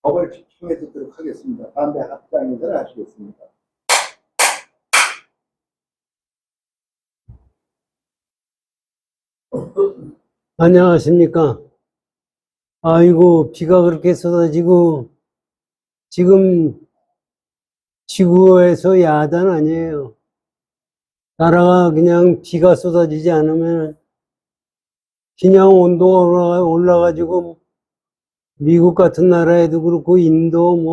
법을 집중해 듣도록 하겠습니다. 담배 합장인들 하시겠습니다. 안녕하십니까. 아이고, 비가 그렇게 쏟아지고, 지금 지구에서 야단 아니에요. 나라가 그냥 비가 쏟아지지 않으면 그냥 온도가 올라가지고, 미국 같은 나라에도 그렇고, 인도,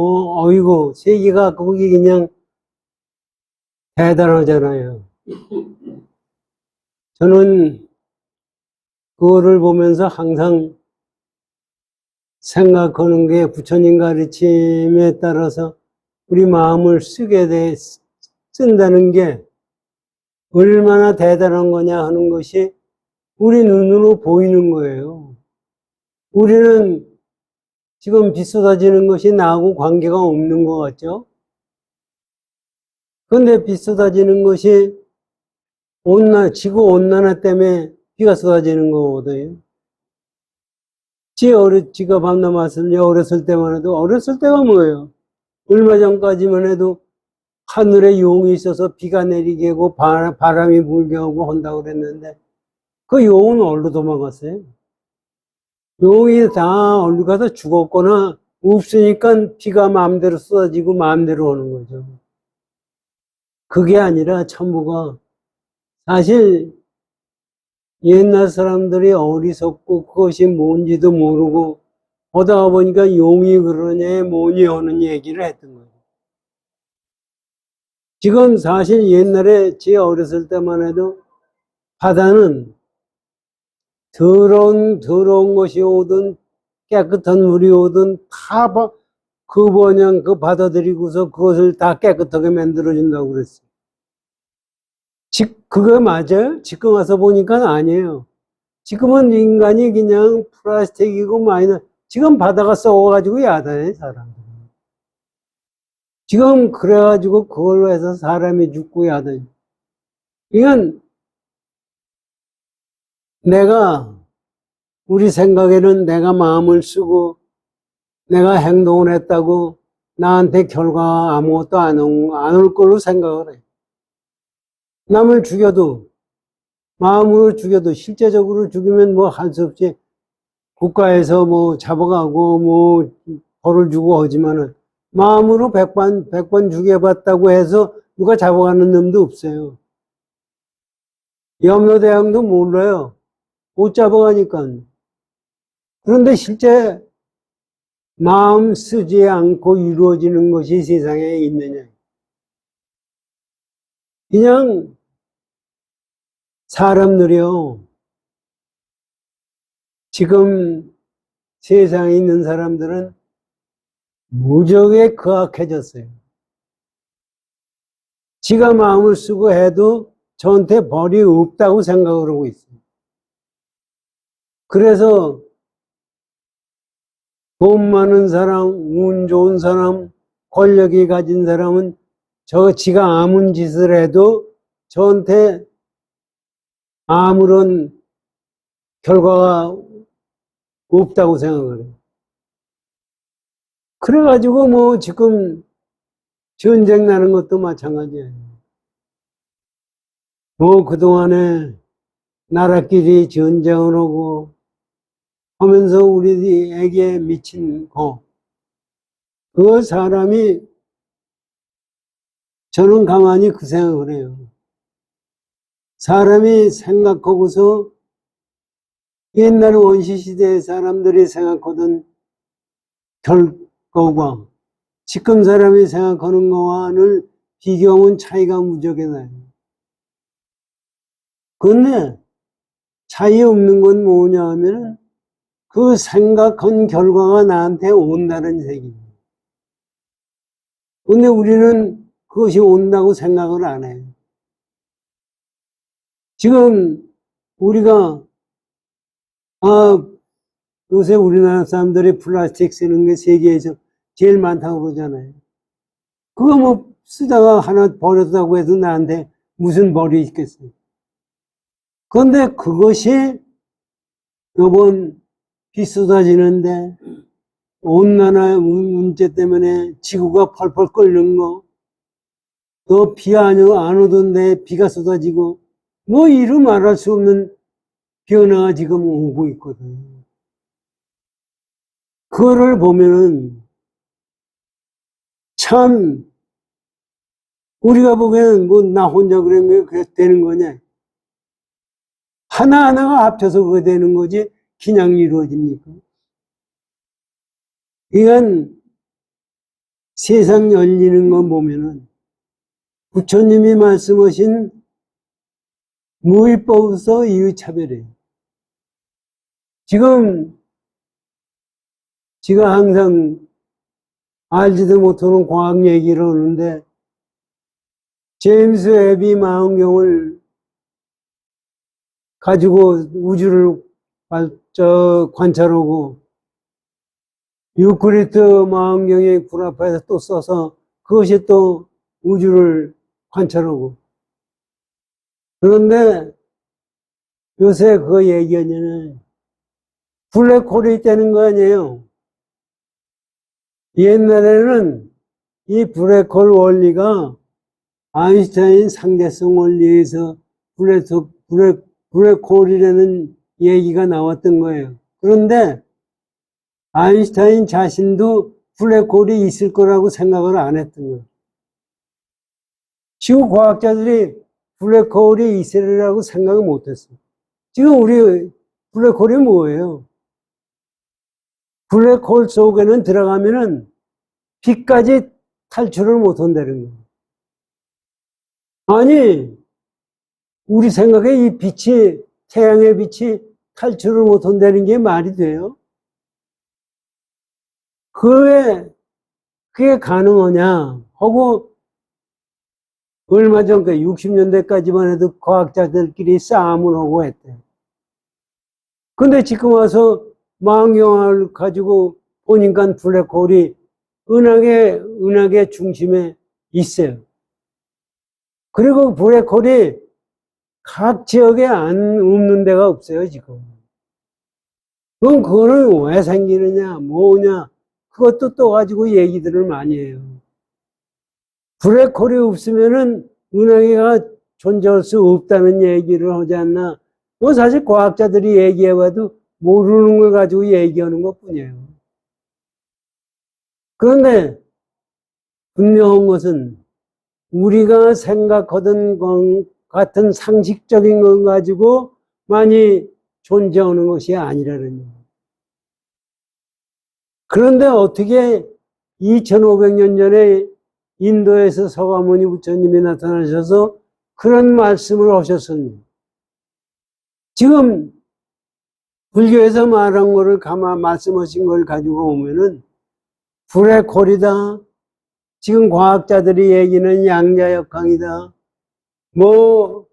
어이구, 세계가 거기 그냥 대단하잖아요. 저는 그거를 보면서 항상 생각하는 게 부처님 가르침에 따라서 우리 마음을 쓴다는 게 얼마나 대단한 거냐 하는 것이 우리 눈으로 보이는 거예요. 우리는 지금 비 쏟아지는 것이 나하고 관계가 없는 것 같죠? 근데 비 쏟아지는 것이 지구 온난화 때문에 비가 쏟아지는 거거든요. 지가 밤낮 말씀이 어렸을 때만 해도, 어렸을 때가 뭐예요? 얼마 전까지만 해도 하늘에 용이 있어서 비가 내리게 하고 바람이 불게 하고 한다고 그랬는데, 그 용은 어디로 도망갔어요? 용이 다 어디 가서 죽었거나 없으니까 비가 마음대로 쏟아지고 마음대로 오는 거죠. 그게 아니라 천부가 사실 옛날 사람들이 어리석고 그것이 뭔지도 모르고 보다가 보니까 용이 그러냐 뭐니 하는 얘기를 했던 거예요. 지금 사실 옛날에 제 어렸을 때만 해도 바다는 더러운 것이 오든 깨끗한 물이 오든 다 그 받아들이고서 그것을 다 깨끗하게 만들어준다고 그랬어요. 그거 맞아요? 지금 와서 보니까 아니에요. 지금은 인간이 그냥 플라스틱이고 지금 바다가 썩어가지고 야단해, 사람들. 지금 그래가지고 그걸로 해서 사람이 죽고 야단. 이건 우리 생각에는 내가 마음을 쓰고 내가 행동을 했다고 나한테 결과가 아무것도 안 올 걸로 생각을 해. 남을 죽여도, 마음으로 죽여도 실제적으로 죽이면 뭐 할 수 없이 국가에서 뭐 잡아가고 뭐 벌을 주고 하지만은 마음으로 100번 죽여봤다고 해서 누가 잡아가는 놈도 없어요. 염로대왕도 몰라요. 못 잡아가니까. 그런데 실제 마음 쓰지 않고 이루어지는 것이 세상에 있느냐. 그냥 사람들이요. 지금 세상에 있는 사람들은 무지하게 거악해졌어요. 지가 마음을 쓰고 해도 저한테 벌이 없다고 생각을 하고 있어요. 그래서 돈 많은 사람, 운 좋은 사람, 권력이 가진 사람은 지가 아무 짓을 해도 저한테 아무런 결과가 없다고 생각을 해요. 그래가지고 뭐 지금 전쟁 나는 것도 마찬가지예요. 뭐 그동안에 나라끼리 전쟁을 하고 하면서 우리에게 미친 그 사람이 저는 가만히 그 생각을 해요. 사람이 생각하고서 옛날 원시시대의 사람들이 생각하던 결과와 지금 사람이 생각하는 거와는 비교하면 차이가 무지하게 나요. 그런데 차이 없는 건 뭐냐 하면 그 생각한 결과가 나한테 온다는 얘기입니다. 근데 우리는 그것이 온다고 생각을 안 해요. 지금 우리가 요새 우리나라 사람들이 플라스틱 쓰는 게 세계에서 제일 많다고 그러잖아요. 그거 뭐 쓰다가 하나 버렸다고 해도 나한테 무슨 벌이 있겠어요. 그런데 그것이 요번 비 쏟아지는데 온난화 문제 때문에 지구가 펄펄 끓는 거, 또 비 안 오던데 비가 쏟아지고, 뭐 이루 말할 수 없는 변화가 지금 오고 있거든. 그거를 보면은 참 우리가 보기에는 뭐 나 혼자 그런 게 그래 되는 거냐? 하나하나가 합쳐서 그게 되는 거지 그냥 이루어집니까? 이건 세상 열리는 거 보면은 부처님이 말씀하신 무위법에서 이유차별이에요. 지금 제가 항상 알지도 못하는 과학 얘기를 하는데 제임스 웹이 망원경을 가지고 우주를 관찰하고 유클리드 망원경의 불 앞에서 또 써서 그것이 또 우주를 관찰하고 그런데 요새 그거 얘기하냐면 블랙홀이 있다는 거 아니에요. 옛날에는 이 블랙홀 원리가 아인슈타인 상대성 원리에서 블랙홀이라는 얘기가 나왔던 거예요. 그런데 아인슈타인 자신도 블랙홀이 있을 거라고 생각을 안 했던 거예요. 지금 과학자들이 블랙홀이 있으리라고 생각을 못 했어요. 지금 우리 블랙홀이 뭐예요? 블랙홀 속에는 들어가면은 빛까지 탈출을 못 한다는 거예요. 아니, 우리 생각에 이 빛이, 태양의 빛이 탈출을 못 한다는 게 말이 돼요? 그게 가능하냐? 하고, 얼마 전까지 60년대까지만 해도 과학자들끼리 싸움을 하고 했대. 근데 지금 와서 망원경을 가지고 보니까 블랙홀이 은하계 중심에 있어요. 그리고 블랙홀이 각 지역에 없는 데가 없어요, 지금. 그럼 그거는 왜 생기느냐, 뭐냐, 그것도 또 가지고 얘기들을 많이 해요. 블랙홀이 없으면은 은하계가 존재할 수 없다는 얘기를 하지 않나. 뭐 사실 과학자들이 얘기해봐도 모르는 걸 가지고 얘기하는 것 뿐이에요. 그런데 분명한 것은 우리가 생각하던 것 같은 상식적인 것 가지고 많이 존재하는 것이 아니라는 거예요. 그런데 어떻게 2500년 전에 인도에서 서가모니 부처님이 나타나셔서 그런 말씀을 하셨습니다. 지금 불교에서 말한 거를 말씀하신 걸 가지고 보면은 블랙홀이다. 지금 과학자들이 얘기는 양자역학이다. 뭐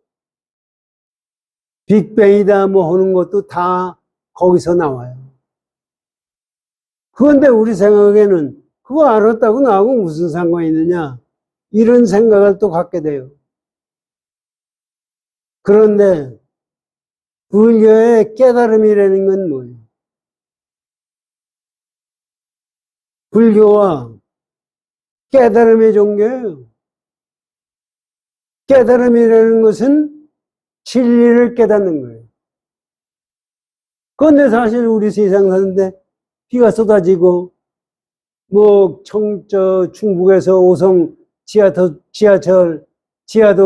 빅뱅이다 뭐 하는 것도 다 거기서 나와요. 그런데 우리 생각에는 그거 알았다고 나하고 무슨 상관이 있느냐 이런 생각을 또 갖게 돼요. 그런데 불교의 깨달음이라는 건 뭐예요? 불교와 깨달음의 종교예요. 깨달음이라는 것은 진리를 깨닫는 거예요. 그런데 사실 우리 세상 사는데 비가 쏟아지고 뭐 충북에서 오송 지하도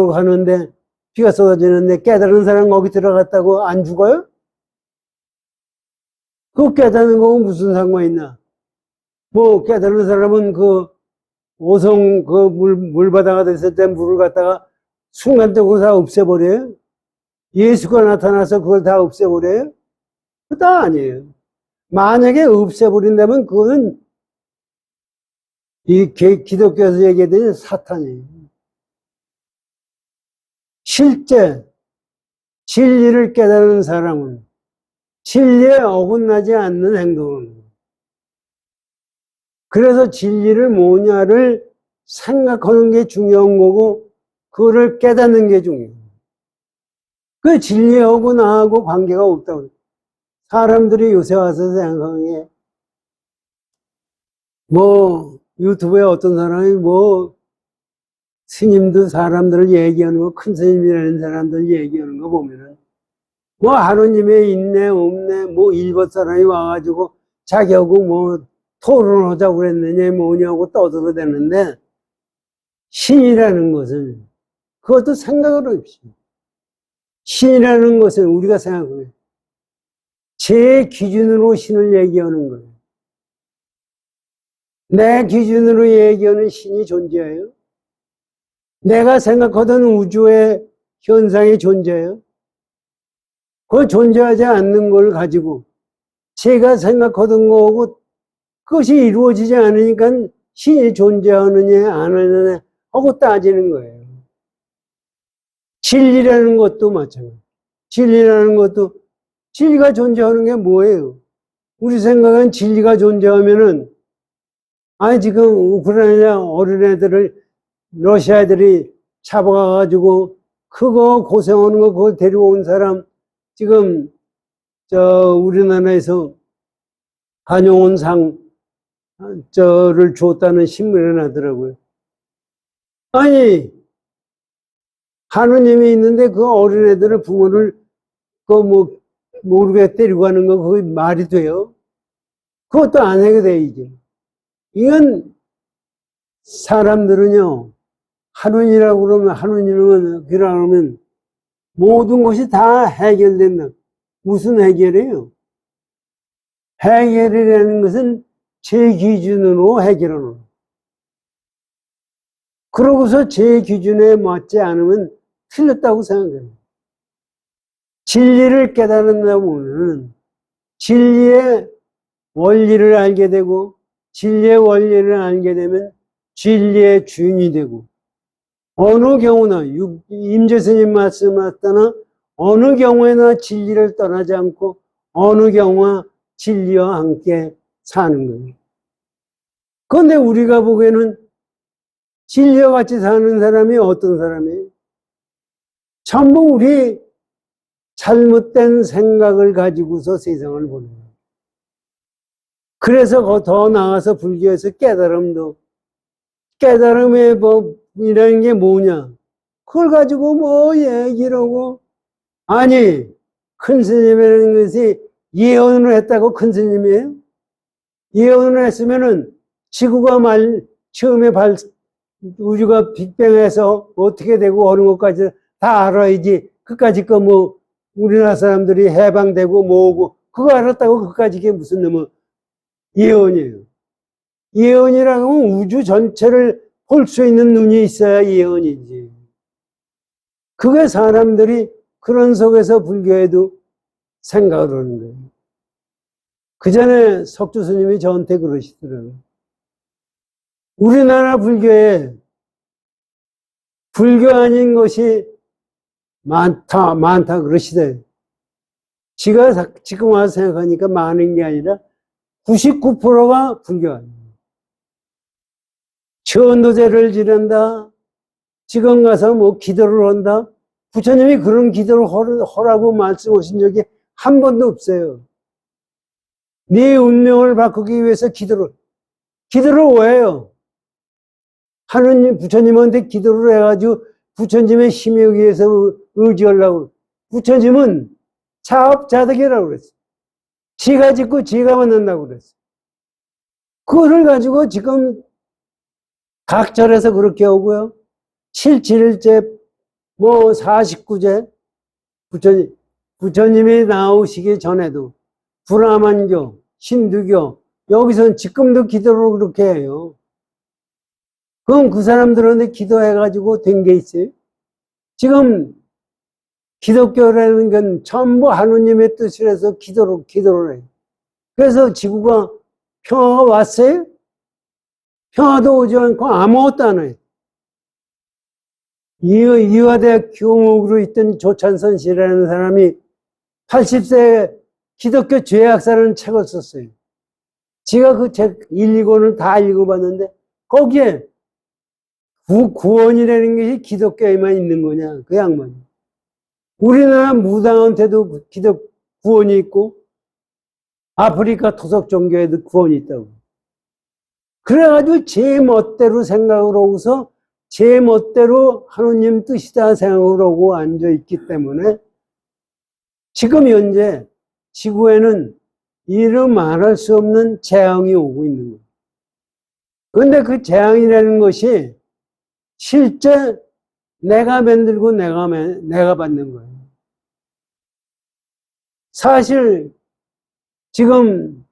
가는데 비가 쏟아지는데 깨달은 사람 거기 들어갔다고 안 죽어요? 그거 깨닫는 거하고 무슨 상관이 있나? 뭐 깨달은 사람은 그 오송 그 물바다가 됐을 때 물을 갖다가 순간적으로 다 없애버려요? 예수가 나타나서 그걸 다 없애버려요? 그거 아니에요. 만약에 없애버린다면 그거는 이 기독교에서 얘기하는 사탄이에요. 실제 진리를 깨달은 사람은 진리에 어긋나지 않는 행동을 하는 거예요. 그래서 진리를 뭐냐를 생각하는 게 중요한 거고 그거를 깨닫는 게 중요해요. 그 진리하고 나하고 관계가 없다고. 사람들이 요새 와서 생각하는 게 뭐 유튜브에 어떤 사람이 뭐 스님도 사람들을 얘기하는 거, 큰 스님이라는 사람들 얘기하는 거 보면은 뭐 하느님의 있네 없네 뭐 일곱 사람이 와가지고 자기하고 뭐 토론하자고 그랬느냐 뭐냐고 떠들어대는데, 신이라는 것은 그것도 생각을 없이, 신이라는 것은 우리가 생각해요. 제 기준으로 신을 얘기하는 거예요. 내 기준으로 얘기하는 신이 존재해요? 내가 생각하던 우주의 현상이 존재해요? 그 존재하지 않는 걸 가지고 제가 생각하던 거하고 그것이 이루어지지 않으니까 신이 존재하느냐 안 하느냐 하고 따지는 거예요. 진리라는 것도 마찬가지. 진리라는 것도, 진리가 존재하는 게 뭐예요? 우리 생각은 진리가 존재하면은, 아니 지금 우크라이나 어린애들을 러시아 애들이 잡아가지고 그거 고생하는 거 그거 데려온 사람 지금 우리나라에서 간용원 상 를 줬다는 신문에 나더라고요. 아니 하느님이 있는데 그 어린애들을 부모를 뭐 모르게 데리고 가는 거 그게 말이 돼요? 그것도 안 하게 돼 이제. 이건 사람들은요, 하느님이라고 그러면, 하느님은 그러면 모든 것이 다 해결된다. 무슨 해결이에요? 해결이라는 것은 제 기준으로 해결하는 거예요. 그러고서 제 기준에 맞지 않으면 틀렸다고 생각해요. 진리를 깨달은다 보면 진리의 원리를 알게 되고, 진리의 원리를 알게 되면 진리의 주인이 되고, 어느 경우나 임재스님 말씀하셨다나 어느 경우에나 진리를 떠나지 않고 어느 경우나 진리와 함께 사는 거예요. 그런데 우리가 보기에는 진리와 같이 사는 사람이 어떤 사람이에요? 전부 우리 잘못된 생각을 가지고서 세상을 보는 거예요. 그래서 더 나아가서 불교에서 깨달음의 법이라는 게 뭐냐? 그걸 가지고 뭐 얘기를 하고, 아니, 큰 스님이라는 것이 예언을 했다고 큰 스님이에요? 예언을 했으면은 지구가 처음에 우주가 빅뱅에서 어떻게 되고 어느 것까지 다 알아야지. 그까짓 거 뭐 우리나라 사람들이 해방되고 뭐고 그거 알았다고 그까짓 게 무슨 놈의 예언이에요. 예언이라고 하면 우주 전체를 볼 수 있는 눈이 있어야 예언이지. 그게 사람들이 그런 속에서 불교에도 생각을 하는 거예요. 그 전에 석주 스님이 저한테 그러시더라고요. 우리나라 불교에 불교 아닌 것이 많다 그러시대요. 지가 지금 와서 생각하니까 많은 게 아니라 99%가 불교 아니에요. 천도제를 지낸다. 지금 가서 뭐 기도를 한다. 부처님이 그런 기도를 하라고 말씀하신 적이 한 번도 없어요. 네 운명을 바꾸기 위해서 기도를 왜 해요? 하느님, 부처님한테 기도를 해가지고 부처님의 힘에 의해서 의지하려고. 부처님은 자업자득이라고 그랬어요. 지가 짓고 지가 만든다고 그랬어요. 그거를 가지고 지금 각절에서 그렇게 하고요. 77일째, 뭐 49제, 부처님이 나오시기 전에도 브라만교, 힌두교, 여기서는 지금도 기도를 그렇게 해요. 그럼 그 사람들한테 기도해가지고 된 게 있어요? 지금 기독교라는 건 전부 하느님의 뜻을 해서 기도를 해요. 그래서 지구가 평화가 왔어요? 평화도 오지 않고 아무것도 안 해요. 이화대학 교목으로 있던 조찬선 씨라는 사람이 80세 기독교 죄악사라는 책을 썼어요. 제가 그 책 1, 2권을 다 읽어봤는데 거기에 구원이라는 것이 기독교에만 있는 거냐, 그 양반이. 우리나라 무당한테도 구원이 있고 아프리카 토속 종교에도 구원이 있다고. 그래가지고 제 멋대로 생각을 하고서 제 멋대로 하느님 뜻이다 생각을 하고 앉아있기 때문에 지금 현재 지구에는 이루 말할 수 없는 재앙이 오고 있는 거예요. 그런데 그 재앙이라는 것이 실제 내가 만들고 내가 받는 거예요. 사실 지금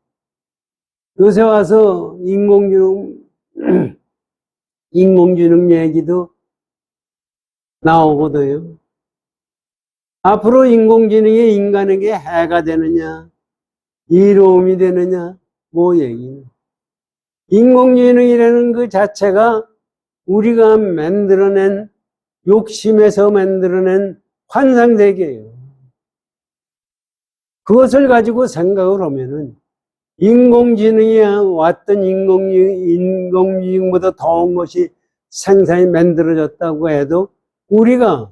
요새 와서 인공지능 얘기도 나오거든요. 앞으로 인공지능이 인간에게 해가 되느냐, 이로움이 되느냐, 뭐 얘기는. 인공지능이라는 그 자체가 우리가 만들어낸, 욕심에서 만들어낸 환상세계예요. 그것을 가지고 생각을 하면은 인공지능이 왔던 인공지능보다 더운 것이 생산이 만들어졌다고 해도 우리가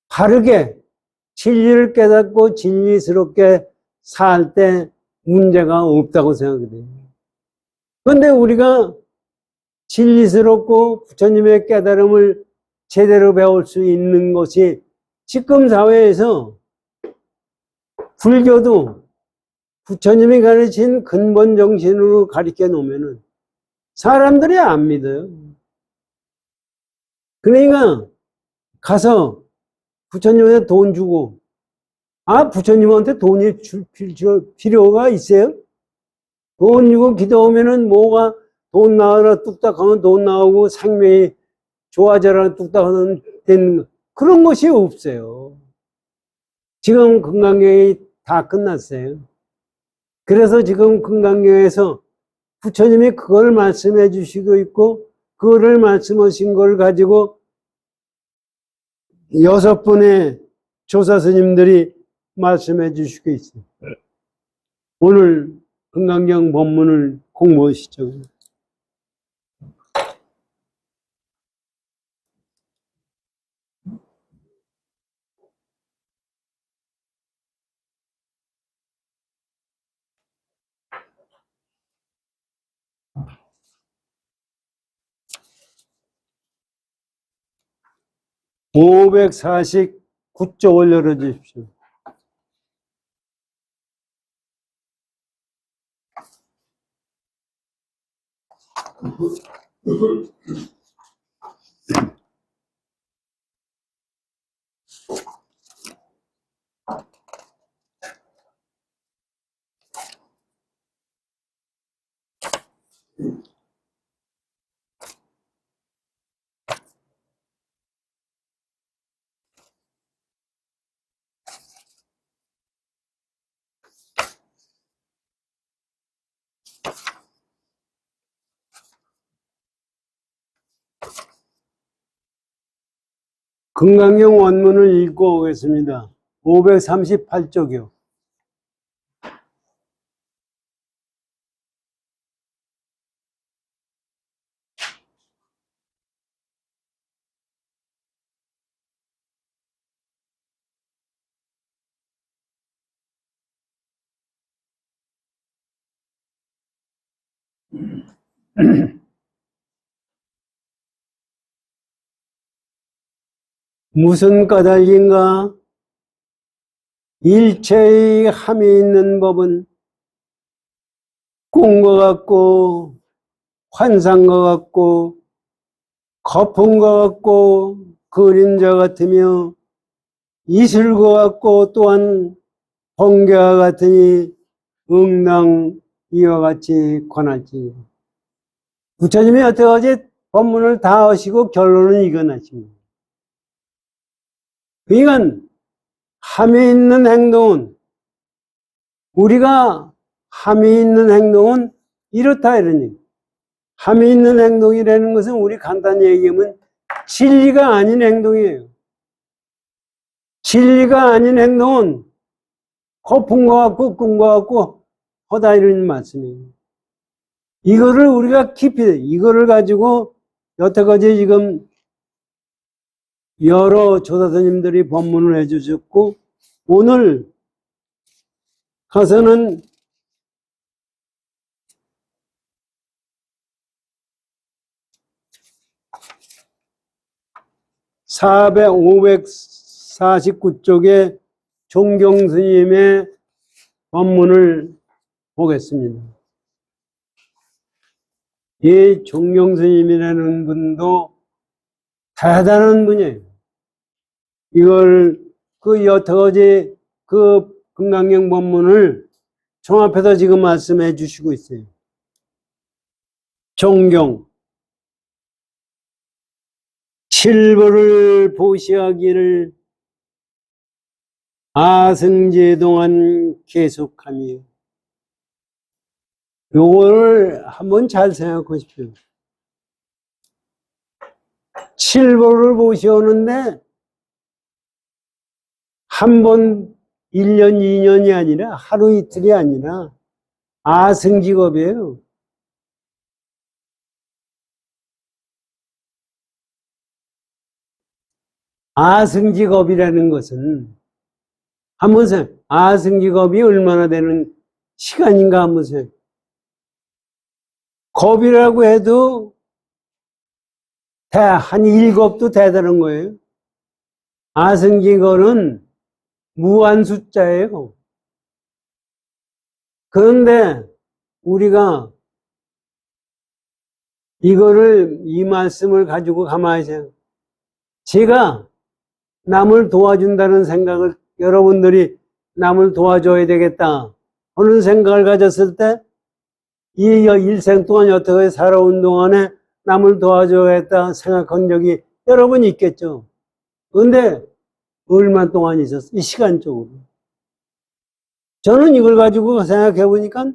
바르게 진리를 깨닫고 진리스럽게 살 때 문제가 없다고 생각이 돼요. 그런데 우리가 진리스럽고 부처님의 깨달음을 제대로 배울 수 있는 것이 지금 사회에서 불교도 부처님이 가르친 근본 정신으로 가르쳐 놓으면은 사람들이 안 믿어요. 그러니까 가서 부처님한테 돈 주고, 부처님한테 돈이 줄 필요가 있어요? 돈 주고 기도하면은 뭐가 돈 나와라 뚝딱 하면 돈 나오고 생명이 좋아져라 뚝딱 하면 되는 그런 것이 없어요. 지금 금강경이 다 끝났어요. 그래서 지금 금강경에서 부처님이 그걸 말씀해 주시고 있고 그거를 말씀하신 걸 가지고 6분의 조사 스님들이 말씀해 주시고 있어요. 오늘 금강경 본문을 공부하시죠. (549쪽을) 열어주십시오. 금강경 원문을 읽고 오겠습니다. 538쪽이요. 무슨 까닭인가? 일체의 함이 있는 법은 꿈과 같고 환상과 같고 거품과 같고 그림자 같으며 이슬과 같고 또한 번개와 같으니 응당 이와 같이 권할지. 부처님이 여태까지 법문을 다 하시고 결론은 이건 하십니다. 그러니까 함이 있는 행동은 우리가 함이 있는 행동은 이렇다 이러니 함이 있는 행동이라는 것은 우리 간단히 얘기하면 진리가 아닌 행동이에요. 진리가 아닌 행동은 거품과 같고 꿈과 같고 하다 이런 말씀이에요. 이거를 우리가 깊이 이거를 가지고 여태까지 지금 여러 조사스님들이 법문을 해주셨고 오늘 가서는 549쪽의 종경스님의 법문을 보겠습니다. 이 종경스님이라는 분도 대단한 분이에요. 이걸 여태까지 금강경 법문을 종합해서 지금 말씀해 주시고 있어요. 종경 칠보를 보시하기를 아승제 동안 계속하며. 요거를 한번 잘 생각하십시오. 칠보를 보시오는데 한 번 1년, 2년이 아니라 하루 이틀이 아니라 아승직업이에요. 아승직업이라는 것은 한번 생각해. 아승직업이 얼마나 되는 시간인가 한번 생각해. 겁이라고 해도 한 7겁도 대단한 거예요. 아승직업은 무한 숫자예요. 그런데 우리가 이 말씀을 가지고 가만히 생각해요. 제가 남을 도와준다는 생각을, 여러분들이 남을 도와줘야 되겠다 하는 생각을 가졌을 때, 이 일생 동안 여태까지 살아온 동안에 남을 도와줘야겠다 생각한 적이 여러분 있겠죠. 그런데 얼마 동안 있었어요? 이 시간적으로. 저는 이걸 가지고 생각해 보니까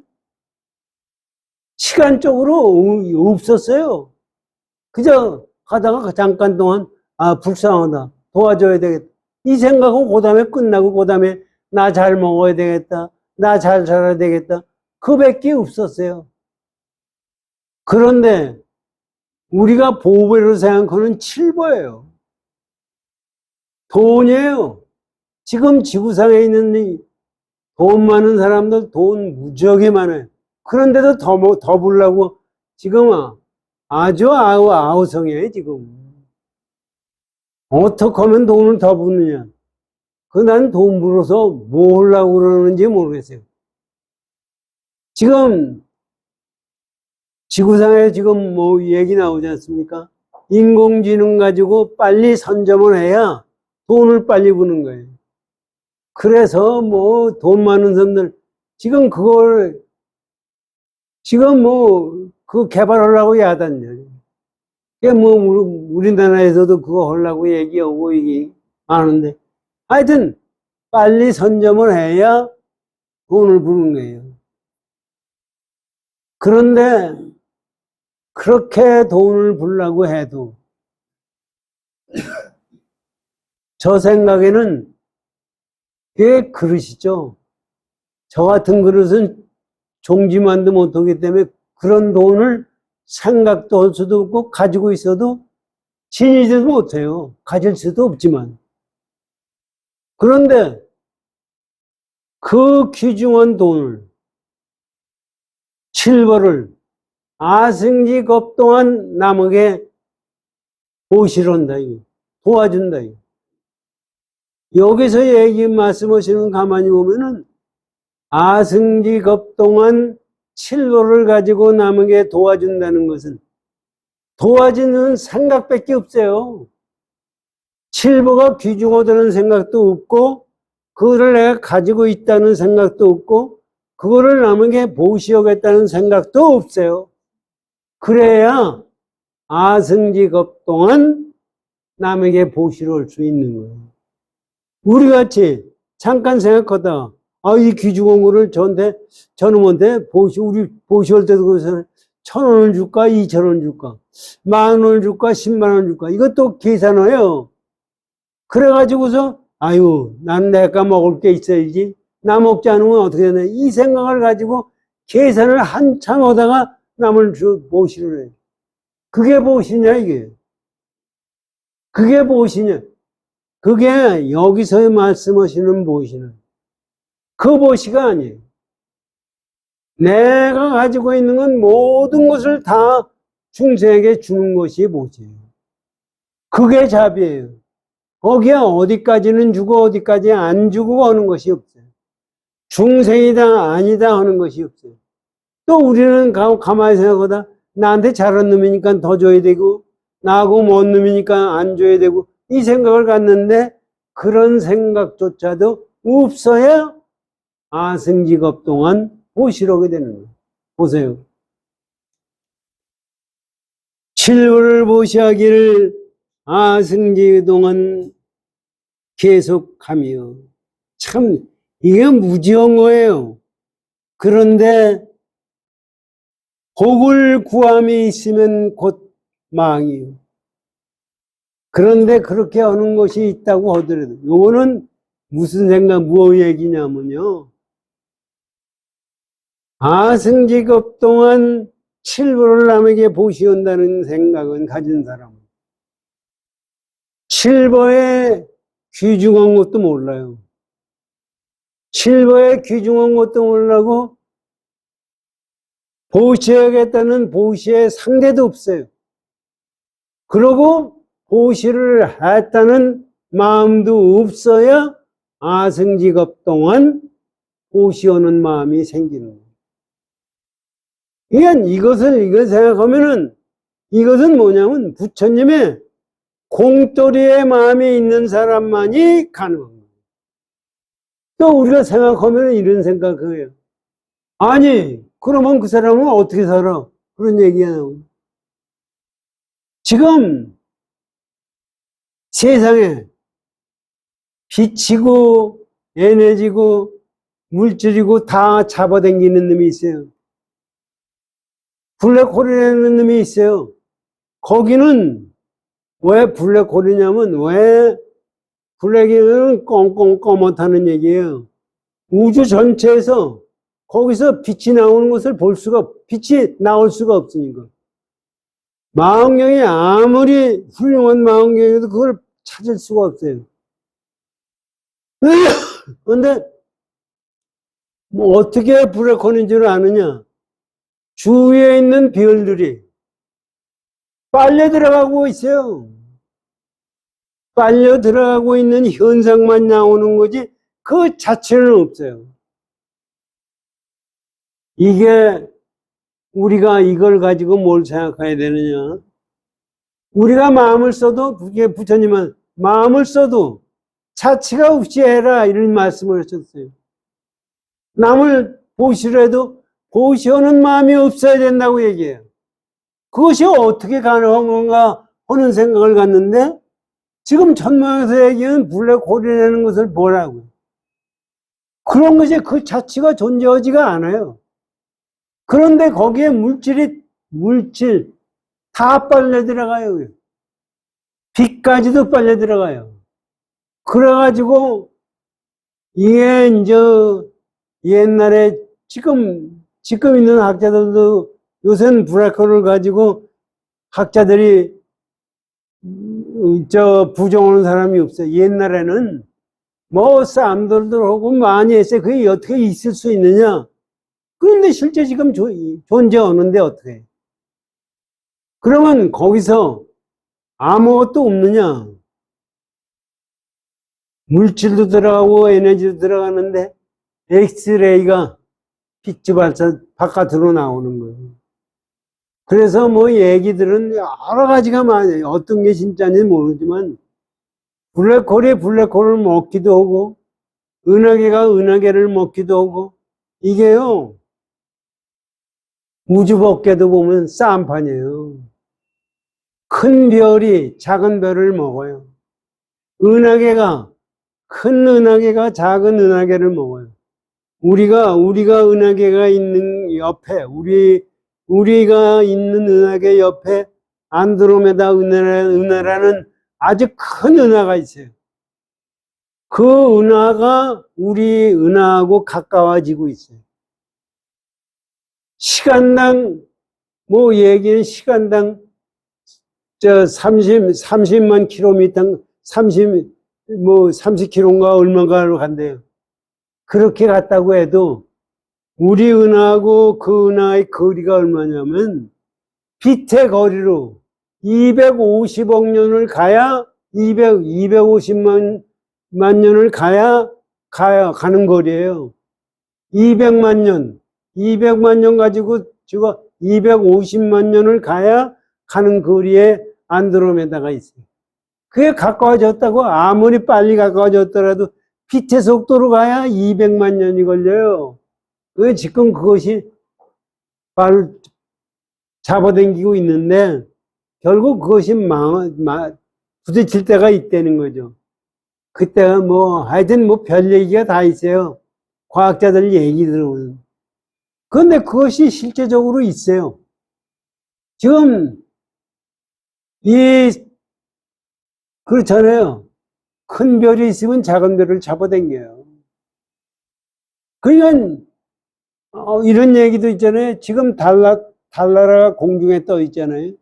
시간적으로 없었어요. 그저 가다가 잠깐 동안 불쌍하다, 도와줘야 되겠다 이 생각은 그 다음에 끝나고 그 다음에 나 잘 먹어야 되겠다, 나 잘 살아야 되겠다, 그밖에 없었어요. 그런데 우리가 보배로 생각하는 칠보예요. 돈이에요. 지금 지구상에 있는 돈 많은 사람들 돈 무지하게 많아요. 그런데도 더 벌려고 지금 아주 아우성이에요, 지금. 어떻게 하면 돈을 더 버느냐. 난 돈 벌어서 뭐 하려고 그러는지 모르겠어요. 지금 지구상에 지금 뭐 얘기 나오지 않습니까? 인공지능 가지고 빨리 선점을 해야 돈을 빨리 버는 거예요. 그래서 뭐 돈 많은 사람들 지금 그 개발하려고 야단이에요. 뭐 우리나라에서도 그거 하려고 얘기하고 이게 하는데, 하여튼 빨리 선점을 해야 돈을 버는 거예요. 그런데 그렇게 돈을 벌려고 해도 저 생각에는 그게 그릇이죠. 저 같은 그릇은 종지만도 못하기 때문에 그런 돈을 생각도 할 수도 없고 가지고 있어도 지니지도 못해요. 가질 수도 없지만. 그런데 그 귀중한 돈을, 칠보를 아승직업 동안 남에게 보시런다, 도와준다. 여기서 말씀하시는 가만히 보면은 아승직업 동안 칠보를 가지고 남에게 도와준다는 것은 도와주는 생각밖에 없어요. 칠보가 귀중하다는 생각도 없고, 그거를 내가 가지고 있다는 생각도 없고, 그거를 남에게 보시오겠다는 생각도 없어요. 그래야 아승직업 동안 남에게 보시러 올 수 있는 거예요. 우리 같이 잠깐 생각하다, 이 귀중한 거를 저놈한테 우리 보시올 때도 그래서 1,000원을 줄까, 2,000원 줄까, 10,000원을 줄까, 100,000원 줄까, 이것도 계산해요. 그래가지고서, 난 내가 먹을 게 있어야지, 나 먹지 않으면 어떻게 되나, 이 생각을 가지고 계산을 한참 하다가 남을 보시려 해요. 그게 보시냐, 이게. 그게 보시냐. 그게 여기서 말씀하시는 보시는 그 보시가 아니에요. 내가 가지고 있는 건 모든 것을 다 중생에게 주는 것이 보시예요. 그게 자비예요. 거기에 어디까지는 주고 어디까지 안 주고 하는 것이 없어요. 중생이다 아니다 하는 것이 없어요. 또 우리는 가만히 생각하다 나한테 잘한 놈이니까 더 줘야 되고 나하고 먼 놈이니까 안 줘야 되고 이 생각을 갖는데 그런 생각조차도 없어야 아승직업 동안 보시러게 되는 거예요. 보세요. 칠부를 보시하기를 아승직 동안 계속하며 참 이게 무지한 거예요. 그런데 복을 구함이 있으면 곧 망이요. 그런데 그렇게 하는 것이 있다고 하더라도 요거는 무슨 생각, 무엇 얘기냐면요. 아승직업 동안 칠보를 남에게 보시온다는 생각은 가진 사람은 칠보에 귀중한 것도 몰라요. 칠보에 귀중한 것도 모르고 보시하겠다는 보시의 상대도 없어요. 그러고 보시를 했다는 마음도 없어야 아승직업 동안 보시오는 마음이 생기는 거예요. 그러니까 이걸 생각하면은 이것은 뭐냐면 부처님의 공돌이의 마음이 있는 사람만이 가능한 거예요. 또 우리가 생각하면 이런 생각이에요. 아니, 그러면 그 사람은 어떻게 살아? 그런 얘기가 나오죠. 지금 세상에 빛이고 에너지고 물질이고 다 잡아당기는 놈이 있어요. 블랙홀이라는 놈이 있어요. 거기는 왜 블랙홀이냐면 왜 블랙이면 꽁꽁 검었다는 얘기예요. 우주 전체에서 거기서 빛이 나오는 것을 빛이 나올 수가 없으니까. 망원경이 아무리 훌륭한 망원경이라도 그걸 찾을 수가 없어요. 그런데 뭐 어떻게 블랙홀인 줄 아느냐? 주위에 있는 별들이 빨려 들어가고 있어요. 빨려 들어가고 있는 현상만 나오는 거지 그 자체는 없어요. 이게 우리가 이걸 가지고 뭘 생각해야 되느냐? 우리가 마음을 써도 부처님은 마음을 써도 자치가 없이 해라 이런 말씀을 하셨어요. 남을 보시더라도 보시오는 마음이 없어야 된다고 얘기해요. 그것이 어떻게 가능한 건가 하는 생각을 갖는데 지금 천문에서 얘기하는 블랙홀이라는 것을 보라고요. 그런 것이 그 자체가 존재하지가 않아요. 그런데 거기에 물질 다 빨려 들어가요. 빛까지도 빨려 들어가요. 그래가지고 이게 이제 옛날에 지금 있는 학자들도 요새는 블랙홀을 가지고 학자들이 부정하는 사람이 없어요. 옛날에는 뭐 싸움들도 하고 많이 했어요. 그게 어떻게 있을 수 있느냐? 그런데 실제 지금 존재하는데 어떻게? 그러면 거기서 아무것도 없느냐? 물질도 들어가고 에너지도 들어가는데 엑스레이가 빛이 발사 바깥으로 나오는 거예요. 그래서 뭐 얘기들은 여러 가지가 많아요. 어떤 게 진짜인지 모르지만 블랙홀이 블랙홀을 먹기도 하고 은하계가 은하계를 먹기도 하고 이게요 우주 법계도 보면 싸움판이에요. 큰 별이 작은 별을 먹어요. 큰 은하계가 작은 은하계를 먹어요. 우리가 은하계가 있는 옆에 우리가 있는 은하계 옆에 안드로메다 은하라는 아주 큰 은하가 있어요. 그 은하가 우리 은하하고 가까워지고 있어요. 시간당 얘기는 시간당 30만 킬로미터 30km인가 얼마가로 간대요. 그렇게 갔다고 해도 우리 은하하고 그 은하의 거리가 얼마냐면 빛의 거리로 250억 년을 가야 250만 년을 가는 거리예요. 200만 년 가지고 저거 250만 년을 가야 가는 거리에 안드로메다가 있어요. 그게 가까워졌다고 아무리 빨리 가까워졌더라도 빛의 속도로 가야 200만 년이 걸려요. 왜 지금 그것이 잡아당기고 있는데 결국 그것이 부딪힐 때가 있다는 거죠. 그때가 하여튼 별 얘기가 다 있어요. 과학자들 얘기 들어보면. 그런데 그것이 실제적으로 있어요. 지금 그렇잖아요. 큰 별이 있으면 작은 별을 잡아당겨요. 그러니까 이런 얘기도 있잖아요. 지금 달나라가 공중에 떠 있잖아요.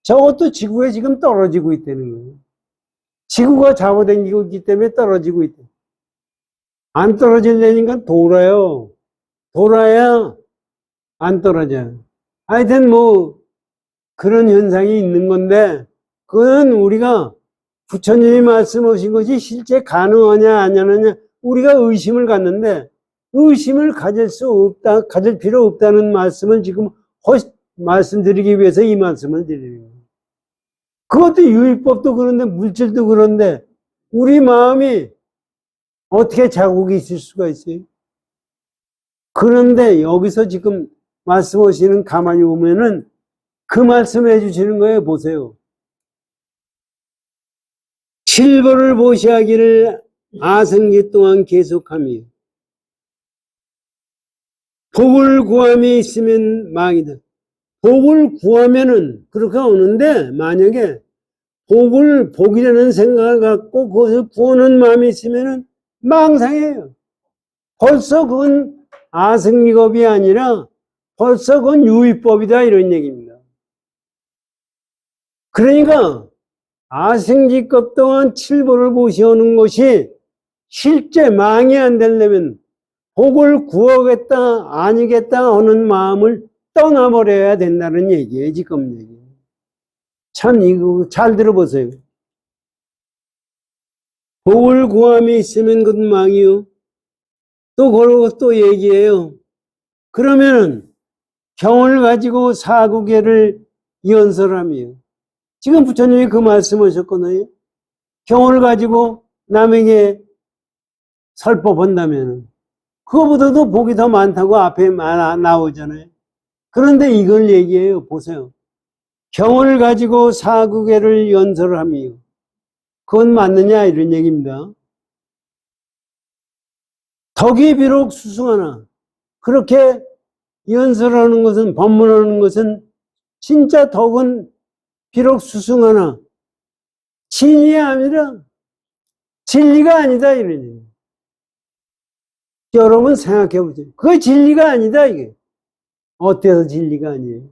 저것도 지구에 지금 떨어지고 있다는 거예요. 지구가 잡아당기고 있기 때문에 떨어지고 있다. 안 떨어지려니까 돌아요. 돌아야 안 떨어져요. 하여튼 그런 현상이 있는 건데 그건 우리가 부처님이 말씀하신 것이 실제 가능하냐 안 하느냐 우리가 의심을 갖는데 의심을 가질 필요 없다는 말씀을 지금 말씀드리기 위해서 이 말씀을 드리는 거예요. 그것도 유의법도 그런데 물질도 그런데 우리 마음이 어떻게 자국이 있을 수가 있어요? 그런데 여기서 지금 말씀하시는 가만히 보면은 그 말씀을 해주시는 거예요. 보세요. 칠보를 보시하기를 아생기 동안 계속하며 복을 구함이 있으면 망이다. 복을 구하면은 그렇게 오는데 만약에 복이라는 생각을 갖고 그것을 구하는 마음이 있으면은 망상이에요. 벌써 그건 아승리법이 아니라 벌써 그건 유의법이다 이런 얘기입니다. 그러니까 아승지법 동안 칠보를 보시오는 것이 실제 망이 안 되려면 복을 구하겠다 아니겠다 하는 마음을 떠나버려야 된다는 얘기예요. 지금 얘기. 참 이거 잘 들어보세요. 복을 구함이 있으면 그건 망이요. 또 그러고 또 얘기해요. 그러면은 경을 가지고 사구계를 연설하며 지금 부처님이 그 말씀하셨거든요. 경을 가지고 남에게 설법한다면 그거보다도 복이 더 많다고 앞에 나오잖아요. 그런데 이걸 얘기해요. 보세요. 경을 가지고 사구계를 연설하며 그건 맞느냐 이런 얘기입니다. 덕이 비록 수승하나 그렇게 연설하는 것은 법문하는 것은 진짜 덕은 비록 수승하나 진이 아니라 진리가 아니다 이런 얘기예요. 여러분 생각해 보세요. 그게 진리가 아니다 이게. 어때서 진리가 아니에요?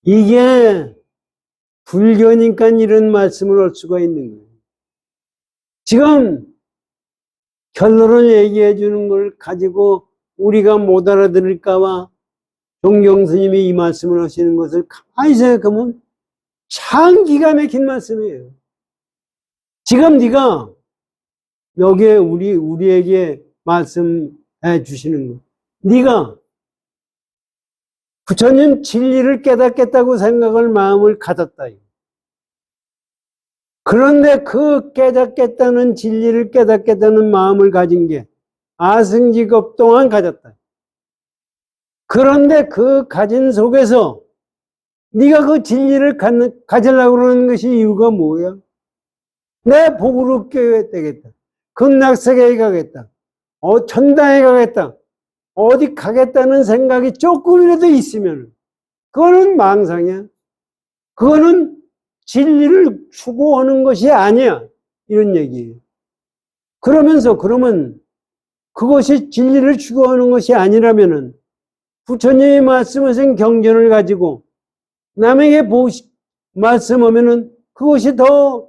이게 불교니까 이런 말씀을 할 수가 있는 거예요. 지금 결론을 얘기해 주는 걸 가지고 우리가 못 알아들을까봐 종경 스님이 이 말씀을 하시는 것을 가만히 생각하면 참 기가 막힌 말씀이에요. 지금 네가 여기에 우리에게 말씀해 주시는 거. 네가 부처님 진리를 깨닫겠다고 생각을 마음을 가졌다. 그런데 그 깨닫겠다는 진리를 깨닫겠다는 마음을 가진 게 아승지급 동안 가졌다. 그런데 그 가진 속에서 네가 그 진리를 가지려고 그러는 것이 이유가 뭐야? 내 복을 얻게 되겠다. 극락세계에 가겠다. 천당에 가겠다. 어디 가겠다는 생각이 조금이라도 있으면 그거는 망상이야. 그거는 진리를 추구하는 것이 아니야. 이런 얘기예요. 그러면 그것이 진리를 추구하는 것이 아니라면은 부처님이 말씀하신 경전을 가지고 남에게 말씀하면은 그것이 더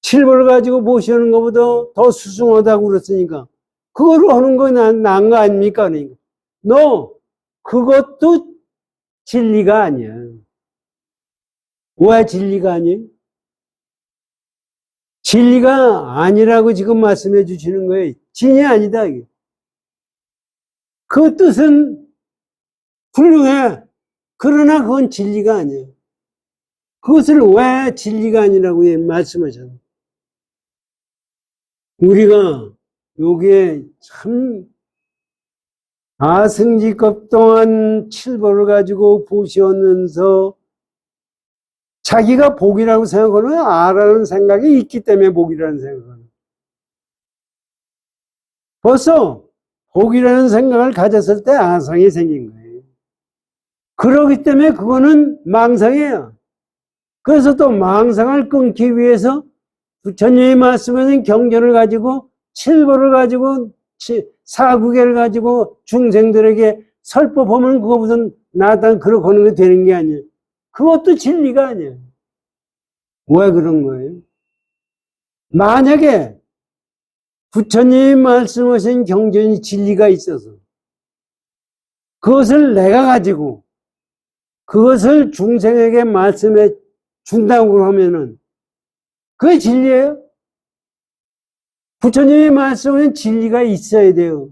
칠보를 가지고 보시는 것보다 더 수승하다고 그랬으니까 그거로 하는 건 나은 거 아닙니까? 그러니까. 그것도 진리가 아니야. 왜 진리가 아니에요? 진리가 아니라고 지금 말씀해 주시는 거예요. 진이 아니다. 이게. 그 뜻은 훌륭해. 그러나 그건 진리가 아니에요. 그것을 왜 진리가 아니라고 말씀하셨나요? 우리가 여기에 참 아승지급 동안 칠보를 가지고 보시면서 자기가 복이라고 생각하는 아라는 생각이 있기 때문에 복이라는 생각을 벌써 복이라는 생각을 가졌을 때 아상이 생긴 거예요. 그렇기 때문에 그거는 망상이에요. 그래서 또 망상을 끊기 위해서 부처님이 말씀하신 경전을 가지고 칠보를 가지고 사구계를 가지고 중생들에게 설법하면 그거 무슨 나단 그렇게 하는 게 되는 게 아니에요. 그것도 진리가 아니에요. 왜 그런 거예요? 만약에 부처님이 말씀하신 경전이 진리가 있어서 그것을 내가 가지고 그것을 중생에게 말씀해 준다고 하면은 그게 진리예요? 부처님이 말씀하신 진리가 있어야 돼요.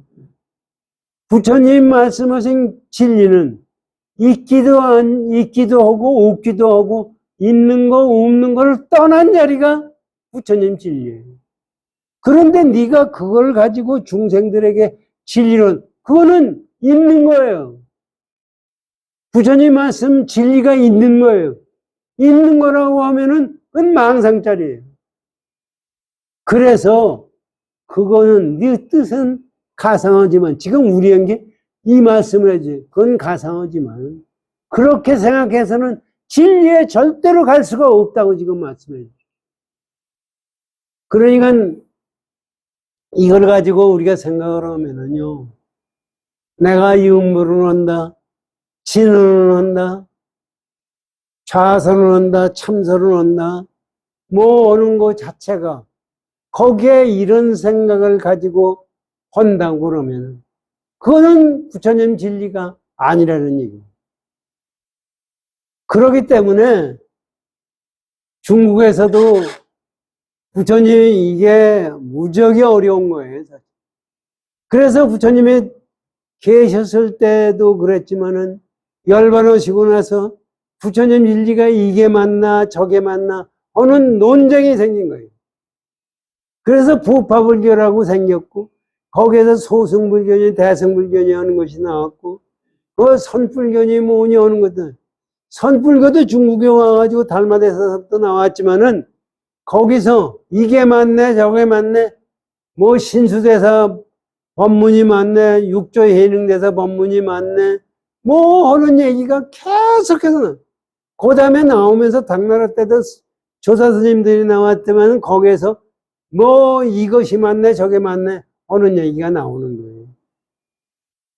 부처님이 말씀하신 진리는 있기도 하고 없기도 하고 있는 거 없는 거를 떠난 자리가 부처님 진리예요. 그런데 네가 그걸 가지고 중생들에게 진리론 그거는 있는 거예요. 부처님 말씀 진리가 있는 거예요. 있는 거라고 하면은 그건 망상짜리예요. 그래서 그거는 네 뜻은 가상하지만 지금 우리에게 이 말씀을 해줘. 그건 가상하지만 그렇게 생각해서는 진리에 절대로 갈 수가 없다고 지금 말씀해 줘. 그러니까 이걸 가지고 우리가 생각을 하면은요. 내가 유물을 한다. 진언을 한다. 좌선을 한다. 참선을 한다. 뭐 하는 것 자체가 거기에 이런 생각을 가지고 한다고 그러면 그거는 부처님 진리가 아니라는 얘기예요. 그렇기 때문에 중국에서도 부처님이 이게 무지하게 어려운 거예요. 그래서 부처님이 계셨을 때도 그랬지만은 열반하시고 나서 부처님 진리가 이게 맞나 저게 맞나 하는 논쟁이 생긴 거예요. 그래서 부파불교라고 생겼고 거기에서 소승불교니 대승불교니 하는 것이 나왔고 그 선불교니 뭐니 하는 것들 선불교도 중국에 와가지고 달마대사서부터 나왔지만은 거기서 이게 맞네 저게 맞네 뭐 신수대사 법문이 맞네 육조해능대사 법문이 맞네 뭐 하는 얘기가 계속해서 그 다음에 나오면서 당나라 때도 조사 스님들이 나왔지만 거기에서 뭐 이것이 맞네 저게 맞네 하는 얘기가 나오는 거예요.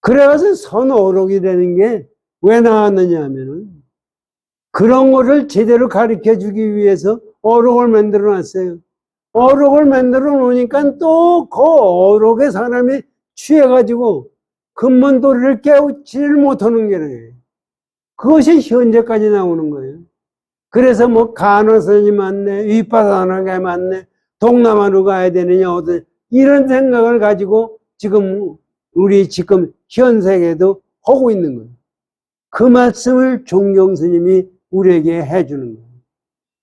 그래서 선어록이 되는 게 왜 나왔느냐 하면은 그런 거를 제대로 가르쳐 주기 위해서 어록을 만들어 놨어요. 어록을 만들어 놓으니까 또 그 어록에 사람이 취해가지고 근본도리를 깨우지를 못하는 게래요. 그것이 현재까지 나오는 거예요. 그래서 뭐 간호선이 맞네, 윗바다나가 맞네, 동남아로 가야 되느냐, 어떤 이런 생각을 가지고 지금 우리 지금 현 세계도 하고 있는 거예요. 그 말씀을 종경 스님이 우리에게 해주는 거예요.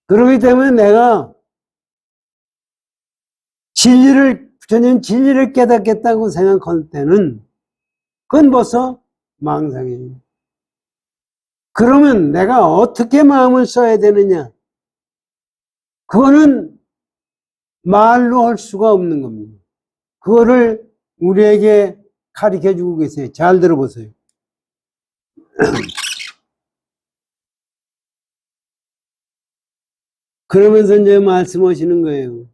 그렇기 때문에 내가 부처님 진리를 깨닫겠다고 생각할 때는 그건 벌써 망상이에요. 그러면 내가 어떻게 마음을 써야 되느냐? 그거는 말로 할 수가 없는 겁니다. 그거를 우리에게 가르쳐 주고 계세요. 잘 들어보세요. 그러면서 이제 말씀하시는 거예요.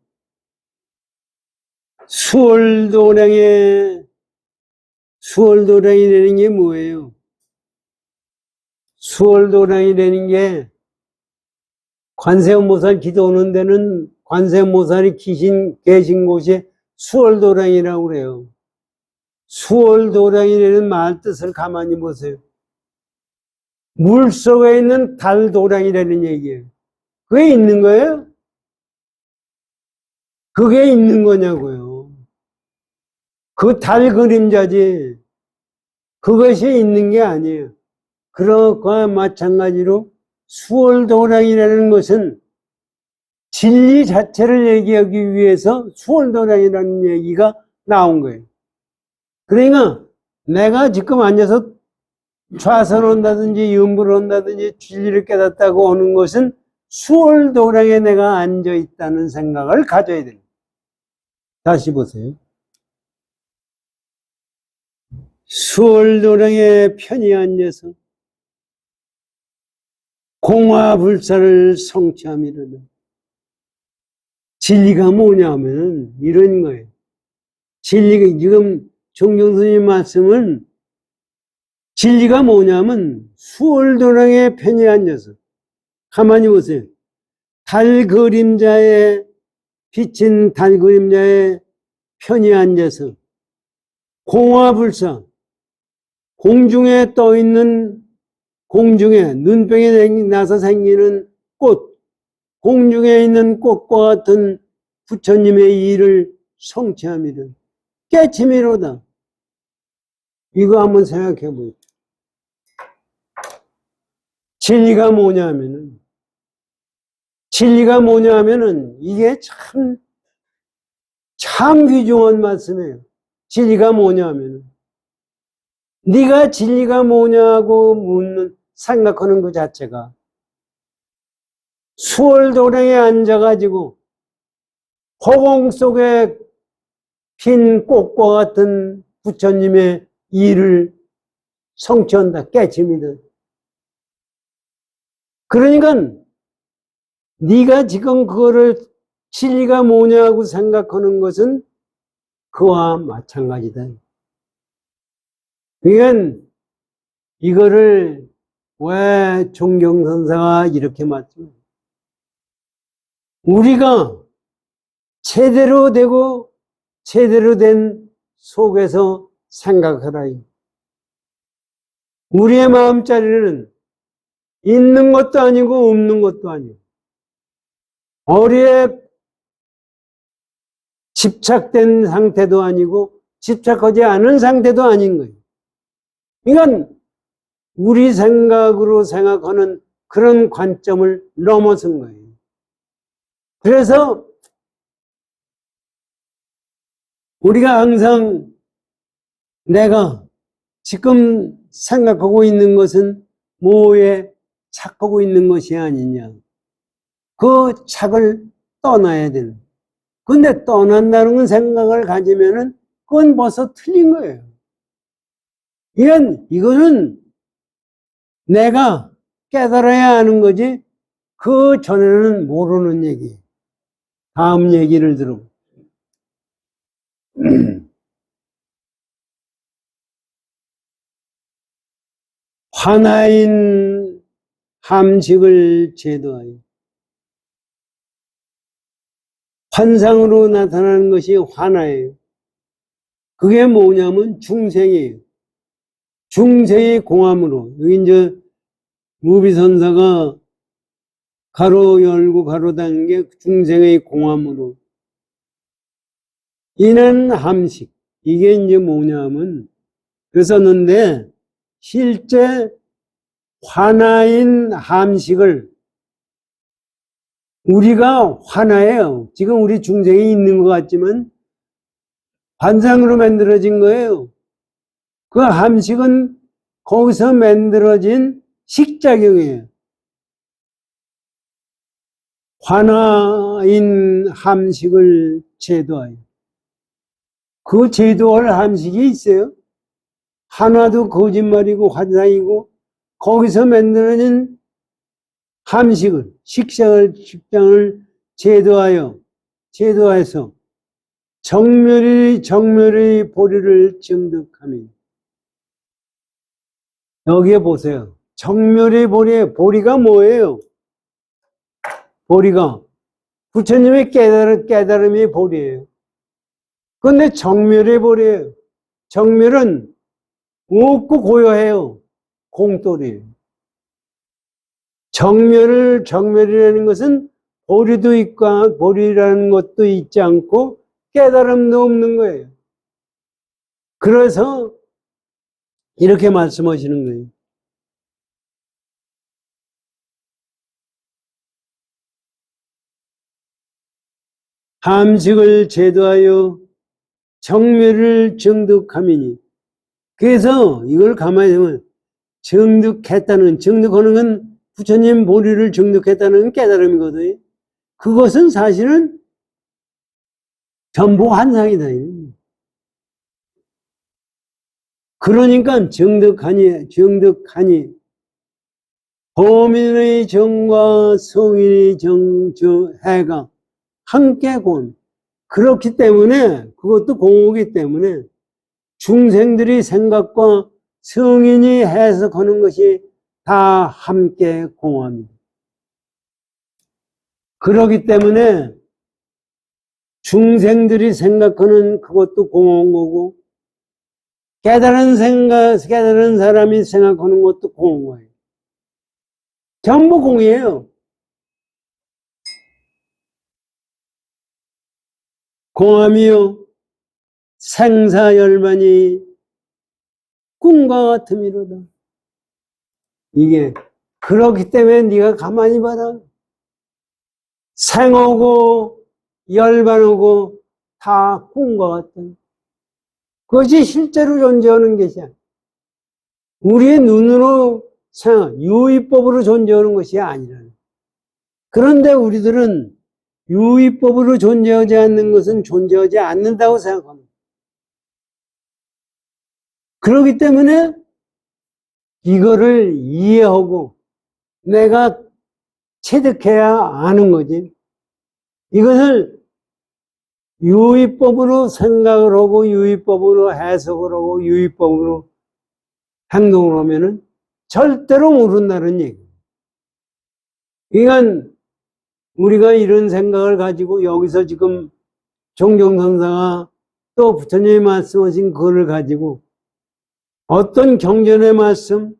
수월도량이라는 게 뭐예요? 수월도량이라는 게 관세음보살 기도하는 데는 관세음보살이 계신 곳이 수월도량이라고 그래요. 수월도량이라는 말 뜻을 가만히 보세요. 물속에 있는 달도량이라는 얘기예요. 그게 있는 거예요? 그게 있는 거냐고요. 그 달 그림자지 그것이 있는 게 아니에요. 그것과 마찬가지로 수월도량이라는 것은 진리 자체를 얘기하기 위해서 수월도량이라는 얘기가 나온 거예요. 그러니까 내가 지금 앉아서 좌선을 한다든지 염불을 한다든지 진리를 깨닫다고 하는 것은 수월도량에 내가 앉아있다는 생각을 가져야 됩니다. 다시 보세요. 수월도량에 편히 앉아서 공화불사를 성취함이로다. 진리가 뭐냐면 이런 거예요. 진리가 지금 종경스님 말씀은 진리가 뭐냐면 수월도량에 편히 앉아서 가만히 보세요. 달 그림자에 비친 달 그림자에 편히 앉아서 공화불사 공중에 떠 있는 공중에 눈병이 나서 생기는 꽃 공중에 있는 꽃과 같은 부처님의 일을 성취함이라 깨침이로다. 이거 한번 생각해 보세요. 진리가 뭐냐면은 이게 참 귀중한 말씀이에요. 진리가 뭐냐면은 네가 진리가 뭐냐고 생각하는 그 자체가 수월도량에 앉아가지고 허공 속에 핀 꽃과 같은 부처님의 일을 성취한다. 깨침이다. 그러니까 네가 지금 그거를 진리가 뭐냐고 생각하는 것은 그와 마찬가지다. 그러니까 이거를 왜 종경선사가 이렇게 말씀해요? 우리가 제대로 되고 제대로 된 속에서 생각하라. 우리의 마음자리는 있는 것도 아니고 없는 것도 아니고 어리에 집착된 상태도 아니고 집착하지 않은 상태도 아닌 거예요. 그러니까 우리 생각으로 생각하는 그런 관점을 넘어선 거예요. 그래서 우리가 항상 내가 지금 생각하고 있는 것은 뭐에 착하고 있는 것이 아니냐. 그 착을 떠나야 되는. 근데 떠난다는 생각을 가지면은 그건 벌써 틀린 거예요. 이거는 내가 깨달아야 하는 거지 그 전에는 모르는 얘기. 다음 얘기를 들어보세요. 환하인 함식을 제도하여 환상으로 나타나는 것이 환하예요. 그게 뭐냐면 중생이에요. 중생의 공함으로 여기 이제 무비선사가 가로 열고 가로 닫는 게 중생의 공함으로 인한 함식. 이게 이제 뭐냐면 그랬었는데 실제 환하인 함식을 우리가 환하예요. 지금 우리 중생이 있는 것 같지만 환상으로 만들어진 거예요. 그 함식은 거기서 만들어진 식작용이에요. 환하인 함식을 제도하여. 그 제도할 함식이 있어요. 하나도 거짓말이고 환상이고 거기서 만들어진 함식을 식장을 제도해서 정멸의 보리를 증득하며. 여기에 보세요. 정멸의 보리가 뭐예요? 보리가 부처님의 깨달음이 보리예요. 그런데 정멸의 보리예요. 정멸은 없고 고요해요. 공돌이에요. 정멸이라는 것은 보리도 있고, 보리라는 것도 있지 않고, 깨달음도 없는 거예요. 그래서, 이렇게 말씀하시는 거예요. 함식을 제도하여 정멸을 정득함이니. 그래서 이걸 가만히 보면 정득하는 건 부처님 보리를 정득했다는 깨달음이거든요. 그것은 사실은 전부 환상이다. 그러니까 정득하니 범인의 정과 성인의 해가 함께 공. 그렇기 때문에 그것도 공호기 때문에 중생들이 생각과 성인이 해석하는 것이 다 함께 공합니다. 그렇기 때문에 중생들이 생각하는 그것도 공한 거고 깨달은 사람이 생각하는 것도 공한 거예요. 전부 공이에요. 공함이요 생사열반이 꿈과 같음이로다. 이게 그렇기 때문에 네가 가만히 봐라. 생오고 열반오고 다 꿈과 같다. 그것이 실제로 존재하는 것이야. 우리의 눈으로 유의법으로 존재하는 것이 아니라. 그런데 우리들은 유의법으로 존재하지 않는 것은 존재하지 않는다고 생각합니다. 그렇기 때문에 이거를 이해하고 내가 체득해야 아는 거지. 이것을 유의법으로 생각을 하고 유의법으로 해석을 하고 유의법으로 행동을 하면은 절대로 모른다는 얘기예요. 그러니까 우리가 이런 생각을 가지고 여기서 지금 종경선사가 또 부처님이 말씀하신 그거를 가지고 어떤 경전의 말씀,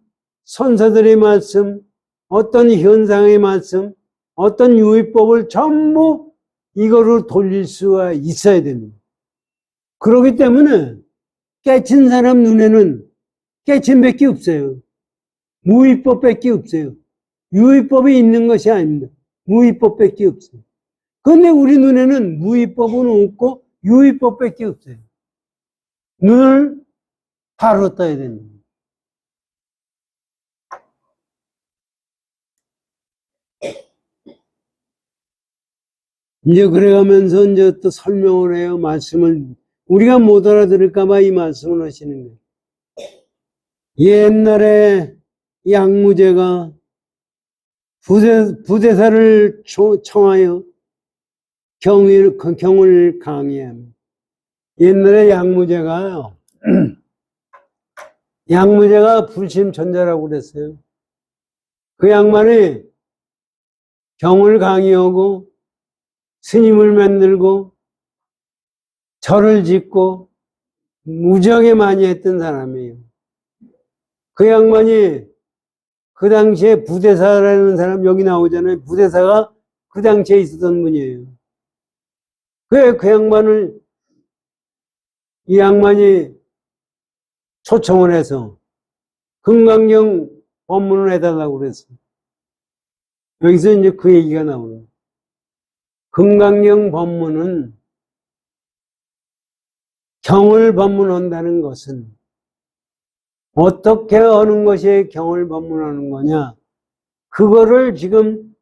선사들의 말씀, 어떤 현상의 말씀, 어떤 유의법을 전부 이거로 돌릴 수가 있어야 됩니다. 그렇기 때문에 깨친 사람 눈에는 깨친 밖에 없어요. 무의법 밖에 없어요. 유의법이 있는 것이 아닙니다. 무의법 밖에 없어요. 그런데 우리 눈에는 무의법은 없고 유의법 밖에 없어요. 눈을 바로 떠야 됩니다. 이제 그래가면서 이제 또 설명을 해요. 말씀을 우리가 못 알아들을까봐 이 말씀을 하시는 거예요. 옛날에 양무제가 부대사를 청하여 경을 강의합니다. 옛날에 양무제가요. 양무제가 불심천자라고 그랬어요. 그 양반이 경을 강의하고 스님을 만들고 절을 짓고 무지하게 많이 했던 사람이에요. 그 양반이 그 당시에 부대사라는 사람 여기 나오잖아요. 부대사가 그 당시에 있었던 분이에요. 그 양반을 이 양반이 초청을 해서 금강경 법문을 해달라고 그랬어요. 여기서 이제 그 얘기가 나오는 거예요. 금강경 법문은 경을 법문한다는 것은 어떻게 하는 것이 경을 법문하는 거냐? 그거를 지금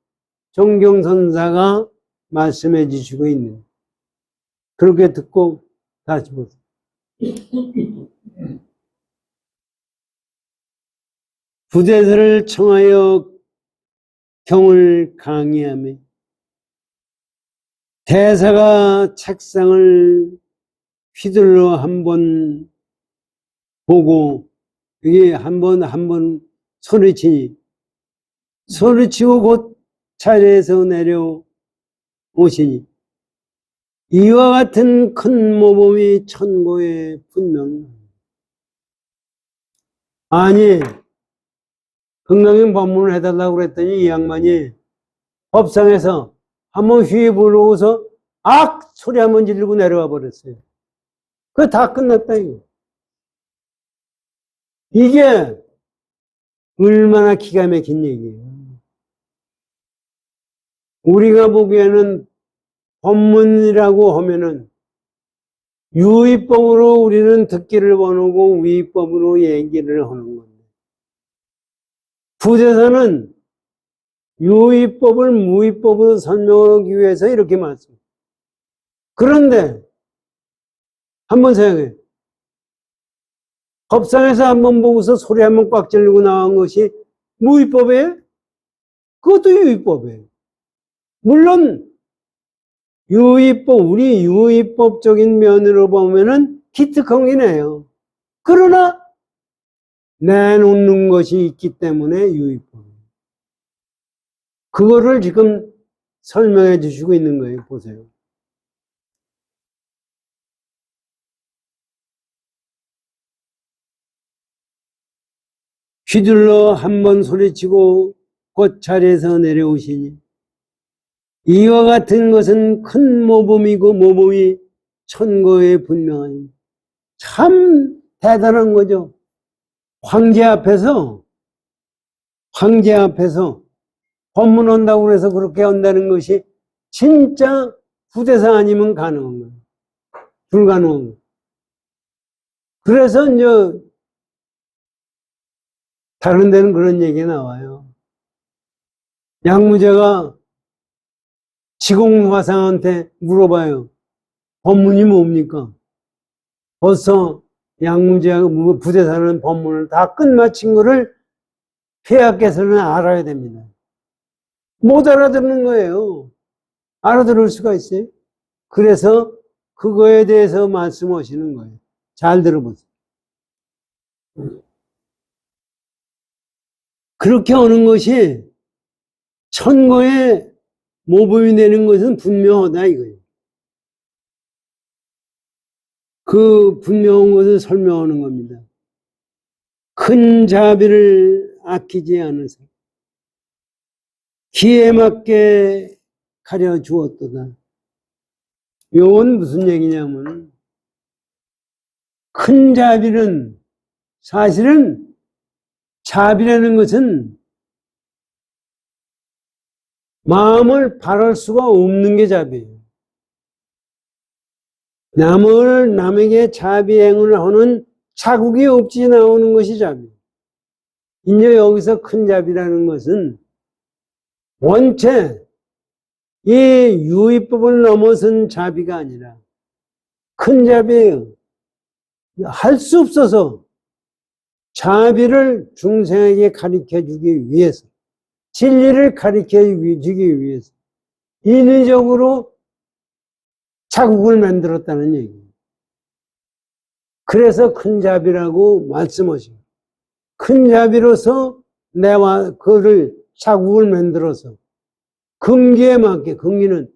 종경선사가 말씀해 주시고 있는 거예요. 그렇게 듣고 다시 보세요. 부대사를 청하여 경을 강의하며 대사가 책상을 휘둘러 한번 보고 여기 한번 소리치니 소리치고 곧 자리에서 내려오시니 이와 같은 큰 모범이 천고에 분명. 아니 금강경 법문을 해달라고 그랬더니 이 양반이 법상에서 한번 휘 부르고서 악! 소리 한번 지르고 내려와 버렸어요. 그거 다 끝났다, 이거. 이게 얼마나 기가 막힌 얘기예요. 우리가 보기에는 법문이라고 하면은 유의법으로 우리는 듣기를 원하고 위법으로 얘기를 하는 건데, 부대사는 유의법을 무의법으로 설명하기 위해서 이렇게 말씀합니다. 그런데 한번 생각해. 법상에서 한번 보고서 소리 한번 꽉 지르고 나온 것이 무의법이에요? 그것도 유의법이에요. 물론 우리 유의법적인 면으로 보면은 기특한기네요. 그러나 내놓는 것이 있기 때문에 유의법이에요. 그거를 지금 설명해 주시고 있는 거예요. 보세요. 휘둘러 한번 소리치고 곧 자리에서 내려오시니 이와 같은 것은 큰 모범이고 모범이 천거에 분명하니 참 대단한 거죠. 황제 앞에서 법문한다고 해서 그렇게 한다는 것이 진짜 부대사 아니면 가능한 거예요. 불가능한 거예요. 그래서 이제 다른 데는 그런 얘기 나와요. 양무제가 지공화상한테 물어봐요. 법문이 뭡니까? 벌써 양무제하고 부대사는 법문을 다 끝마친 거를 폐하께서는 알아야 됩니다. 못 알아듣는 거예요. 알아들을 수가 있어요? 그래서 그거에 대해서 말씀하시는 거예요. 잘 들어보세요. 그렇게 하는 것이 천거에 모범이 되는 것은 분명하다 이거예요. 그 분명한 것을 설명하는 겁니다. 큰 자비를 아끼지 않으사 기에 맞게 가려 주었도다. 이건 무슨 얘기냐면 큰 자비는 사실은 자비라는 것은 마음을 바랄 수가 없는 게 자비예요. 남에게 자비행을 하는 자국이 없이 나오는 것이 자비예요. 이제 여기서 큰 자비라는 것은 원체 이 유의법을 넘어선 자비가 아니라 큰 자비예요. 할 수 없어서 자비를 중생에게 가르쳐 주기 위해서, 진리를 가르쳐 주기 위해서 인위적으로 자국을 만들었다는 얘기예요. 그래서 큰 자비라고 말씀하십니다. 큰 자비로서 내와 그를 자국을 만들어서 금기에 맞게, 금기는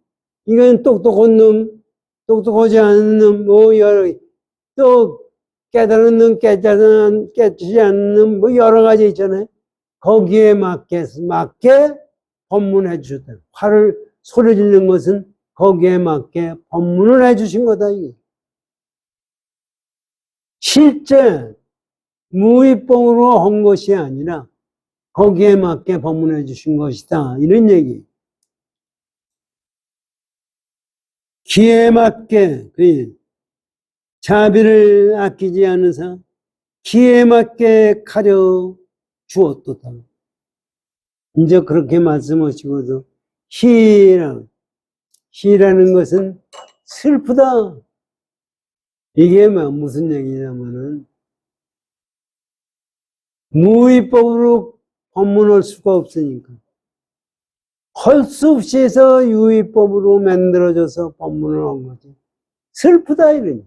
이건 똑똑한 놈, 똑똑하지 않은 놈, 또 깨달은 놈, 깨닫지 않는 놈, 여러 가지 있잖아요. 거기에 맞게 법문해 주셨다. 소리 지르는 것은 거기에 맞게 법문을 해 주신 거다, 이게. 실제 무의법으로 한 것이 아니라 거기에 맞게 법문해 주신 것이다. 이런 얘기. 기에 맞게, 자비를 아끼지 않으사 기에 맞게 가려 주었도다. 이제 그렇게 말씀하시고도 희라는 것은 슬프다. 이게 무슨 얘기냐면은 무의법으로 법문할 수가 없으니까 할 수 없이 해서 유의법으로 만들어져서 법문을 한 거지. 슬프다 이러니.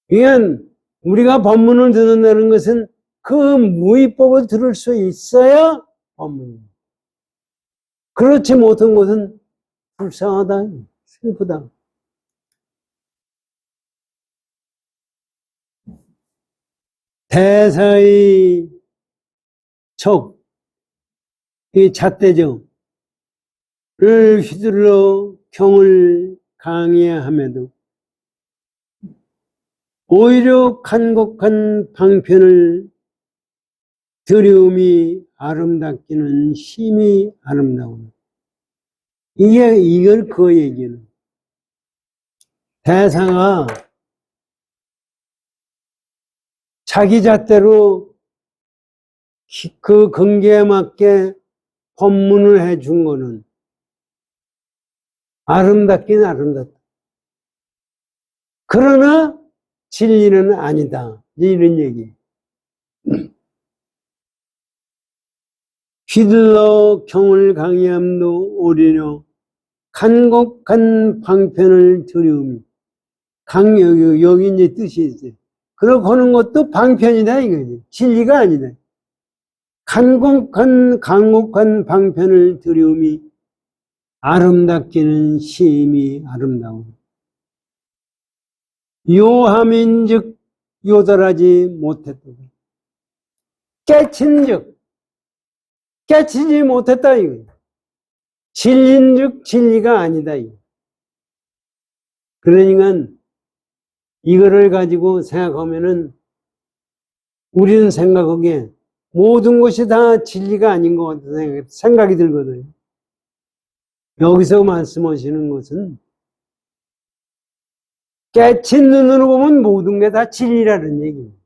그러니까 우리가 법문을 듣는다는 것은 그 무의법을 들을 수 있어야 법문입니다. 그렇지 못한 것은 불쌍하다, 슬프다. 대사의 척, 이 잣대죠. 휘둘러 경을 강의함에도 오히려 간곡한 방편을 들여음이 아름답기는 심히 아름다운. 이걸 그 얘기는. 대사가 자기 잣대로 그 근기에 맞게 법문을 해준 거는 아름답긴 아름답다. 그러나 진리는 아니다. 이런 얘기. 휘둘러 경을 강의함도 오히려 간곡한 방편을 들여음이. 여기 이제 뜻이 있어요. 그러고 하는 것도 방편이다 이거지. 진리가 아니다. 간곡한 방편을 들여음이 아름답기는 심히 아름다운. 요함인즉 요달하지 못했다. 깨친즉 깨치지 못했다 이거. 진리인즉 진리가 아니다 이거. 그러니까 이거를 가지고 생각하면은 우리는 생각하기에 모든 것이 다 진리가 아닌 것 같은 생각이 들거든요. 여기서 말씀하시는 것은 깨친 눈으로 보면 모든 게 다 진리라는 얘기입니다.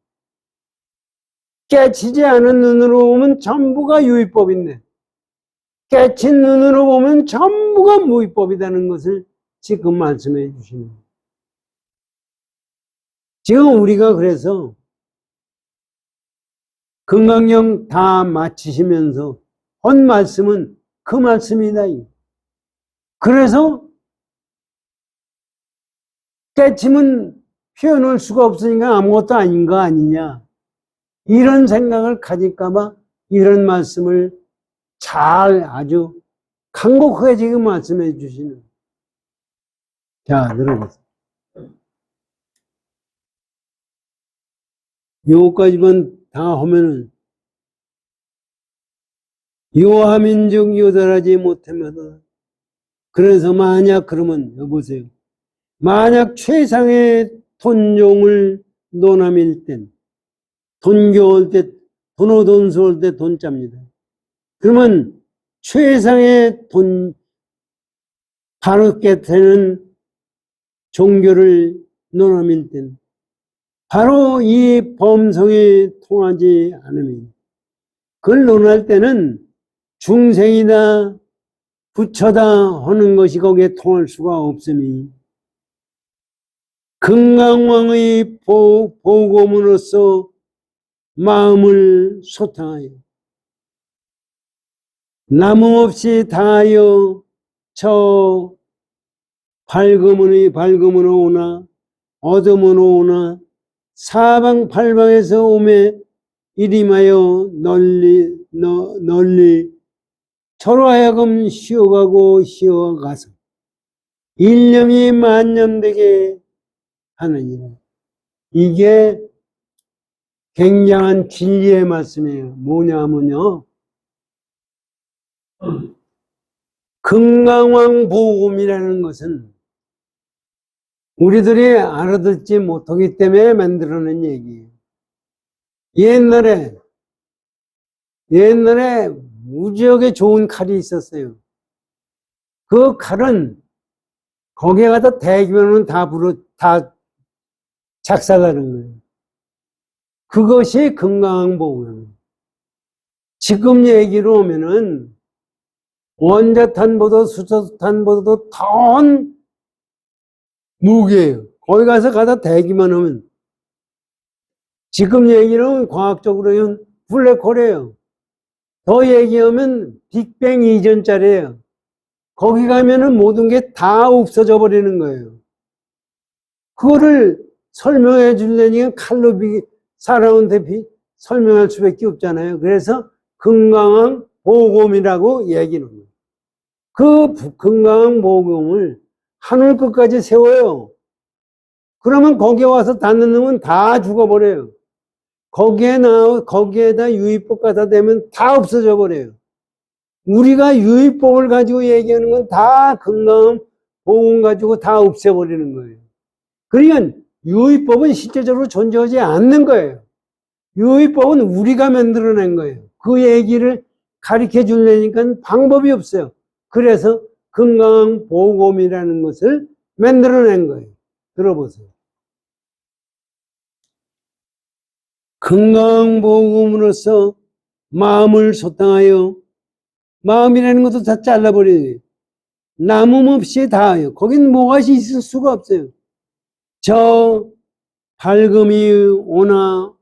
깨치지 않은 눈으로 보면 전부가 유의법인데 깨친 눈으로 보면 전부가 무의법이라는 것을 지금 말씀해 주시는 거예요. 지금 우리가 그래서 건강경 다 마치시면서 한 말씀은 그 말씀이다. 그래서 깨침은 표현할 수가 없으니까 아무것도 아닌 거 아니냐. 이런 생각을 가질까봐 이런 말씀을 잘 아주 간곡하게 지금 말씀해 주시는. 자, 들어보세요. 요까지만 다 하면은 요함인즉 요달하지 못하면 그래서 만약 그러면 여보세요. 만약 최상의 돈종을 논함일 땐 돈교올 때 돈오돈수 올 때 돈자입니다. 그러면 최상의 바르게 되는 종교를 논함일 땐 바로 이 범성이 통하지 않으면 그걸 논할 때는 중생이다 부처다 하는 것이 거기에 통할 수가 없으니 금강왕의 보고문으로서 마음을 소탕하여 남음없이 다하여 저 밝음으로 오나 어둠으로 오나 사방팔방에서 오매 이림하여 널리 저로 하여금 쉬어가서 일념이 만념되게 하느니라. 이게 굉장한 진리의 말씀이에요. 뭐냐면요. 금강왕 보금이라는 것은 우리들이 알아듣지 못하기 때문에 만들어낸 얘기예요. 옛날에 무지하게 좋은 칼이 있었어요. 그 칼은 거기에 가다 대기면은 다 작살나는 거예요. 그것이 금강보금이에요. 지금 얘기로 오면은 원자탄보다 수소탄보다도 더 무게예요. 거기 가다 대기만 하면 지금 얘기는 과학적으로는 블랙홀이에요. 더 얘기하면 빅뱅 이전짜리예요. 거기 가면은 모든 게 다 없어져 버리는 거예요. 그거를 설명해 주려니까 칼로 사람한테 설명할 수밖에 없잖아요. 그래서 금강왕 보금이라고 얘기는 거예요. 그 금강왕 보금을 하늘 끝까지 세워요. 그러면 거기에 와서 닿는 놈은 다 죽어버려요. 거기에다 유의법 갖다 대면 다 없어져 버려요. 우리가 유의법을 가지고 얘기하는 건 다 건강, 보험 가지고 다 없애버리는 거예요. 그러니까 유의법은 실제적으로 존재하지 않는 거예요. 유의법은 우리가 만들어낸 거예요. 그 얘기를 가르쳐 주려니까 방법이 없어요. 그래서 건강보험이라는 것을 만들어낸 거예요. 들어보세요. 건강보험으로서 마음을 소탕하여, 마음이라는 것도 다 잘라버려요. 남음 없이 다요. 거긴 뭐가 있을 수가 없어요. 저 밝음이 오나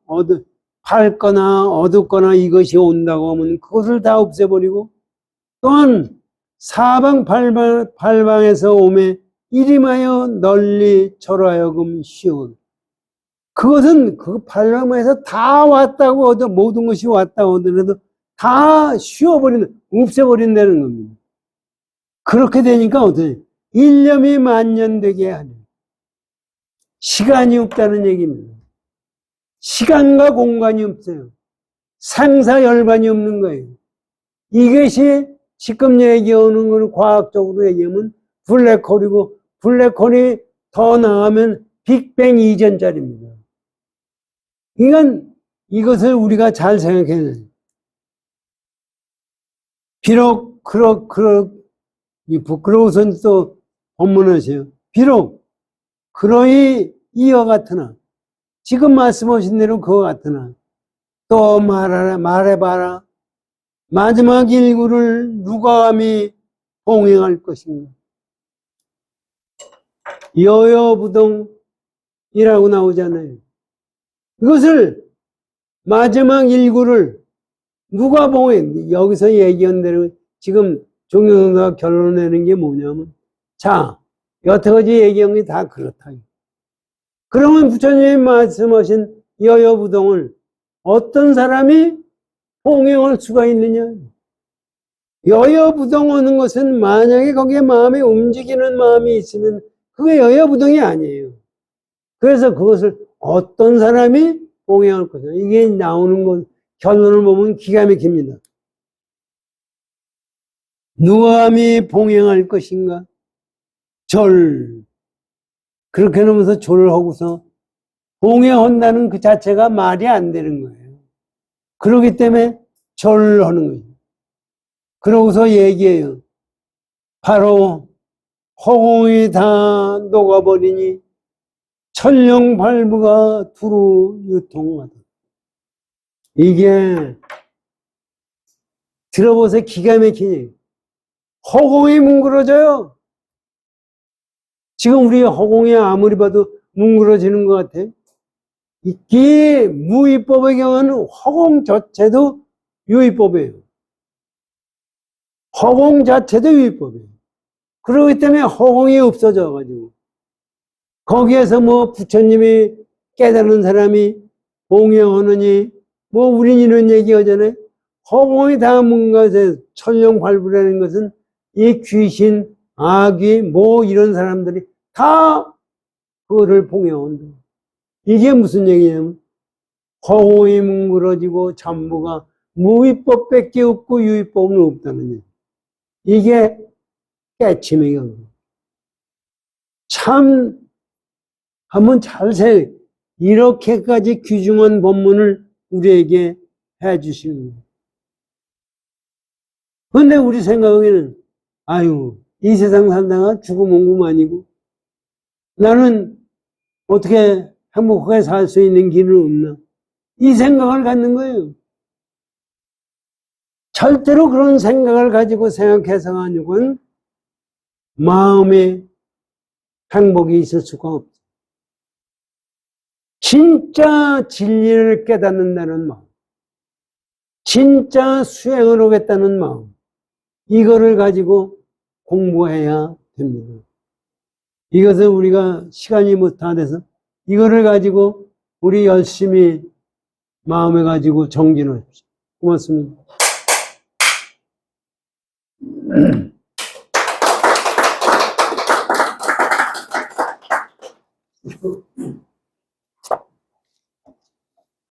밝거나 어둡거나 이것이 온다고 하면 그것을 다 없애버리고, 또한 사방팔방에서 오매 이름하여 널리 절하여금 쉬운, 그것은 그 팔방에서 다 왔다고 모든 것이 왔다고 하더라도 다 쉬어버리는, 없애버린다는 겁니다. 그렇게 되니까 어떠냐, 일념이 만년되게 하는, 시간이 없다는 얘기입니다. 시간과 공간이 없어요. 상사열반이 없는 거예요. 이것이 지금 얘기하는 걸 과학적으로 얘기하면 블랙홀이고, 블랙홀이 더 나가면 빅뱅 이전짜리입니다. 그러니까 이것을 우리가 잘 생각해야 돼요. 비록 이 부끄러워서는 또 법문하세요. 비록 그러이 이와 같으나, 지금 말씀하신 대로 그와 같으나, 또 말해봐라. 마지막 일구를 누가 감히 봉행할 것인가. 여여부동이라고 나오잖아요. 이것을 마지막 일구를 누가 봉행, 여기서 얘기한 대로 지금 종교가 결론을 내는 게 뭐냐면, 자, 여태까지 얘기한 게 다 그렇다. 그러면 부처님이 말씀하신 여여부동을 어떤 사람이 봉행할 수가 있느냐? 여여부동하는 것은 만약에 거기에 마음이 움직이는 마음이 있으면 그게 여여부동이 아니에요. 그래서 그것을 어떤 사람이 봉행할 것이냐. 이게 나오는 것, 결론을 보면 기가 막힙니다. 누가 감히 봉행할 것인가? 절. 그렇게 놓으면서 절을 하고서 봉행한다는 그 자체가 말이 안 되는 거예요. 그렇기 때문에 절을 하는 거예요. 그러고서 얘기해요. 바로 허공이 다 녹아버리니 천령발부가 두루 유통하다. 이게 들어보세요. 기가 막히니. 허공이 뭉그러져요. 지금 우리 허공이 아무리 봐도 뭉그러지는 것 같아요. 이 무위법의 경우는 허공 자체도 유의법이에요. 허공 자체도 유의법이에요. 그렇기 때문에 허공이 없어져가지고 거기에서 뭐 부처님이 깨달은 사람이 봉행하느니 뭐 우린 이런 얘기 하잖아요. 허공이 다 뭔가 천령발부라는 것은 이 귀신, 아귀 뭐 이런 사람들이 다 그거를 봉행한다. 이게 무슨 얘기냐면 허공이 뭉그러지고 전부가 무위법밖에 없고 유위법은 없다는 얘기. 이게 깨침의 경우. 참 한번 잘 생각해. 이렇게까지 귀중한 법문을 우리에게 해주시는 거예요. 그런데 우리 생각에는 아유, 이 세상 살다가 죽으면 그만이고 나는 어떻게 행복하게 살 수 있는 길은 없나? 이 생각을 갖는 거예요. 절대로 그런 생각을 가지고 생각해서 가지고는 마음에 행복이 있을 수가 없어요. 진짜 진리를 깨닫는다는 마음, 진짜 수행을 하겠다는 마음, 이거를 가지고 공부해야 됩니다. 이것은 우리가 시간이 다 돼서 이거를 가지고 우리 열심히 마음에 가지고 정진을 합시다. 고맙습니다.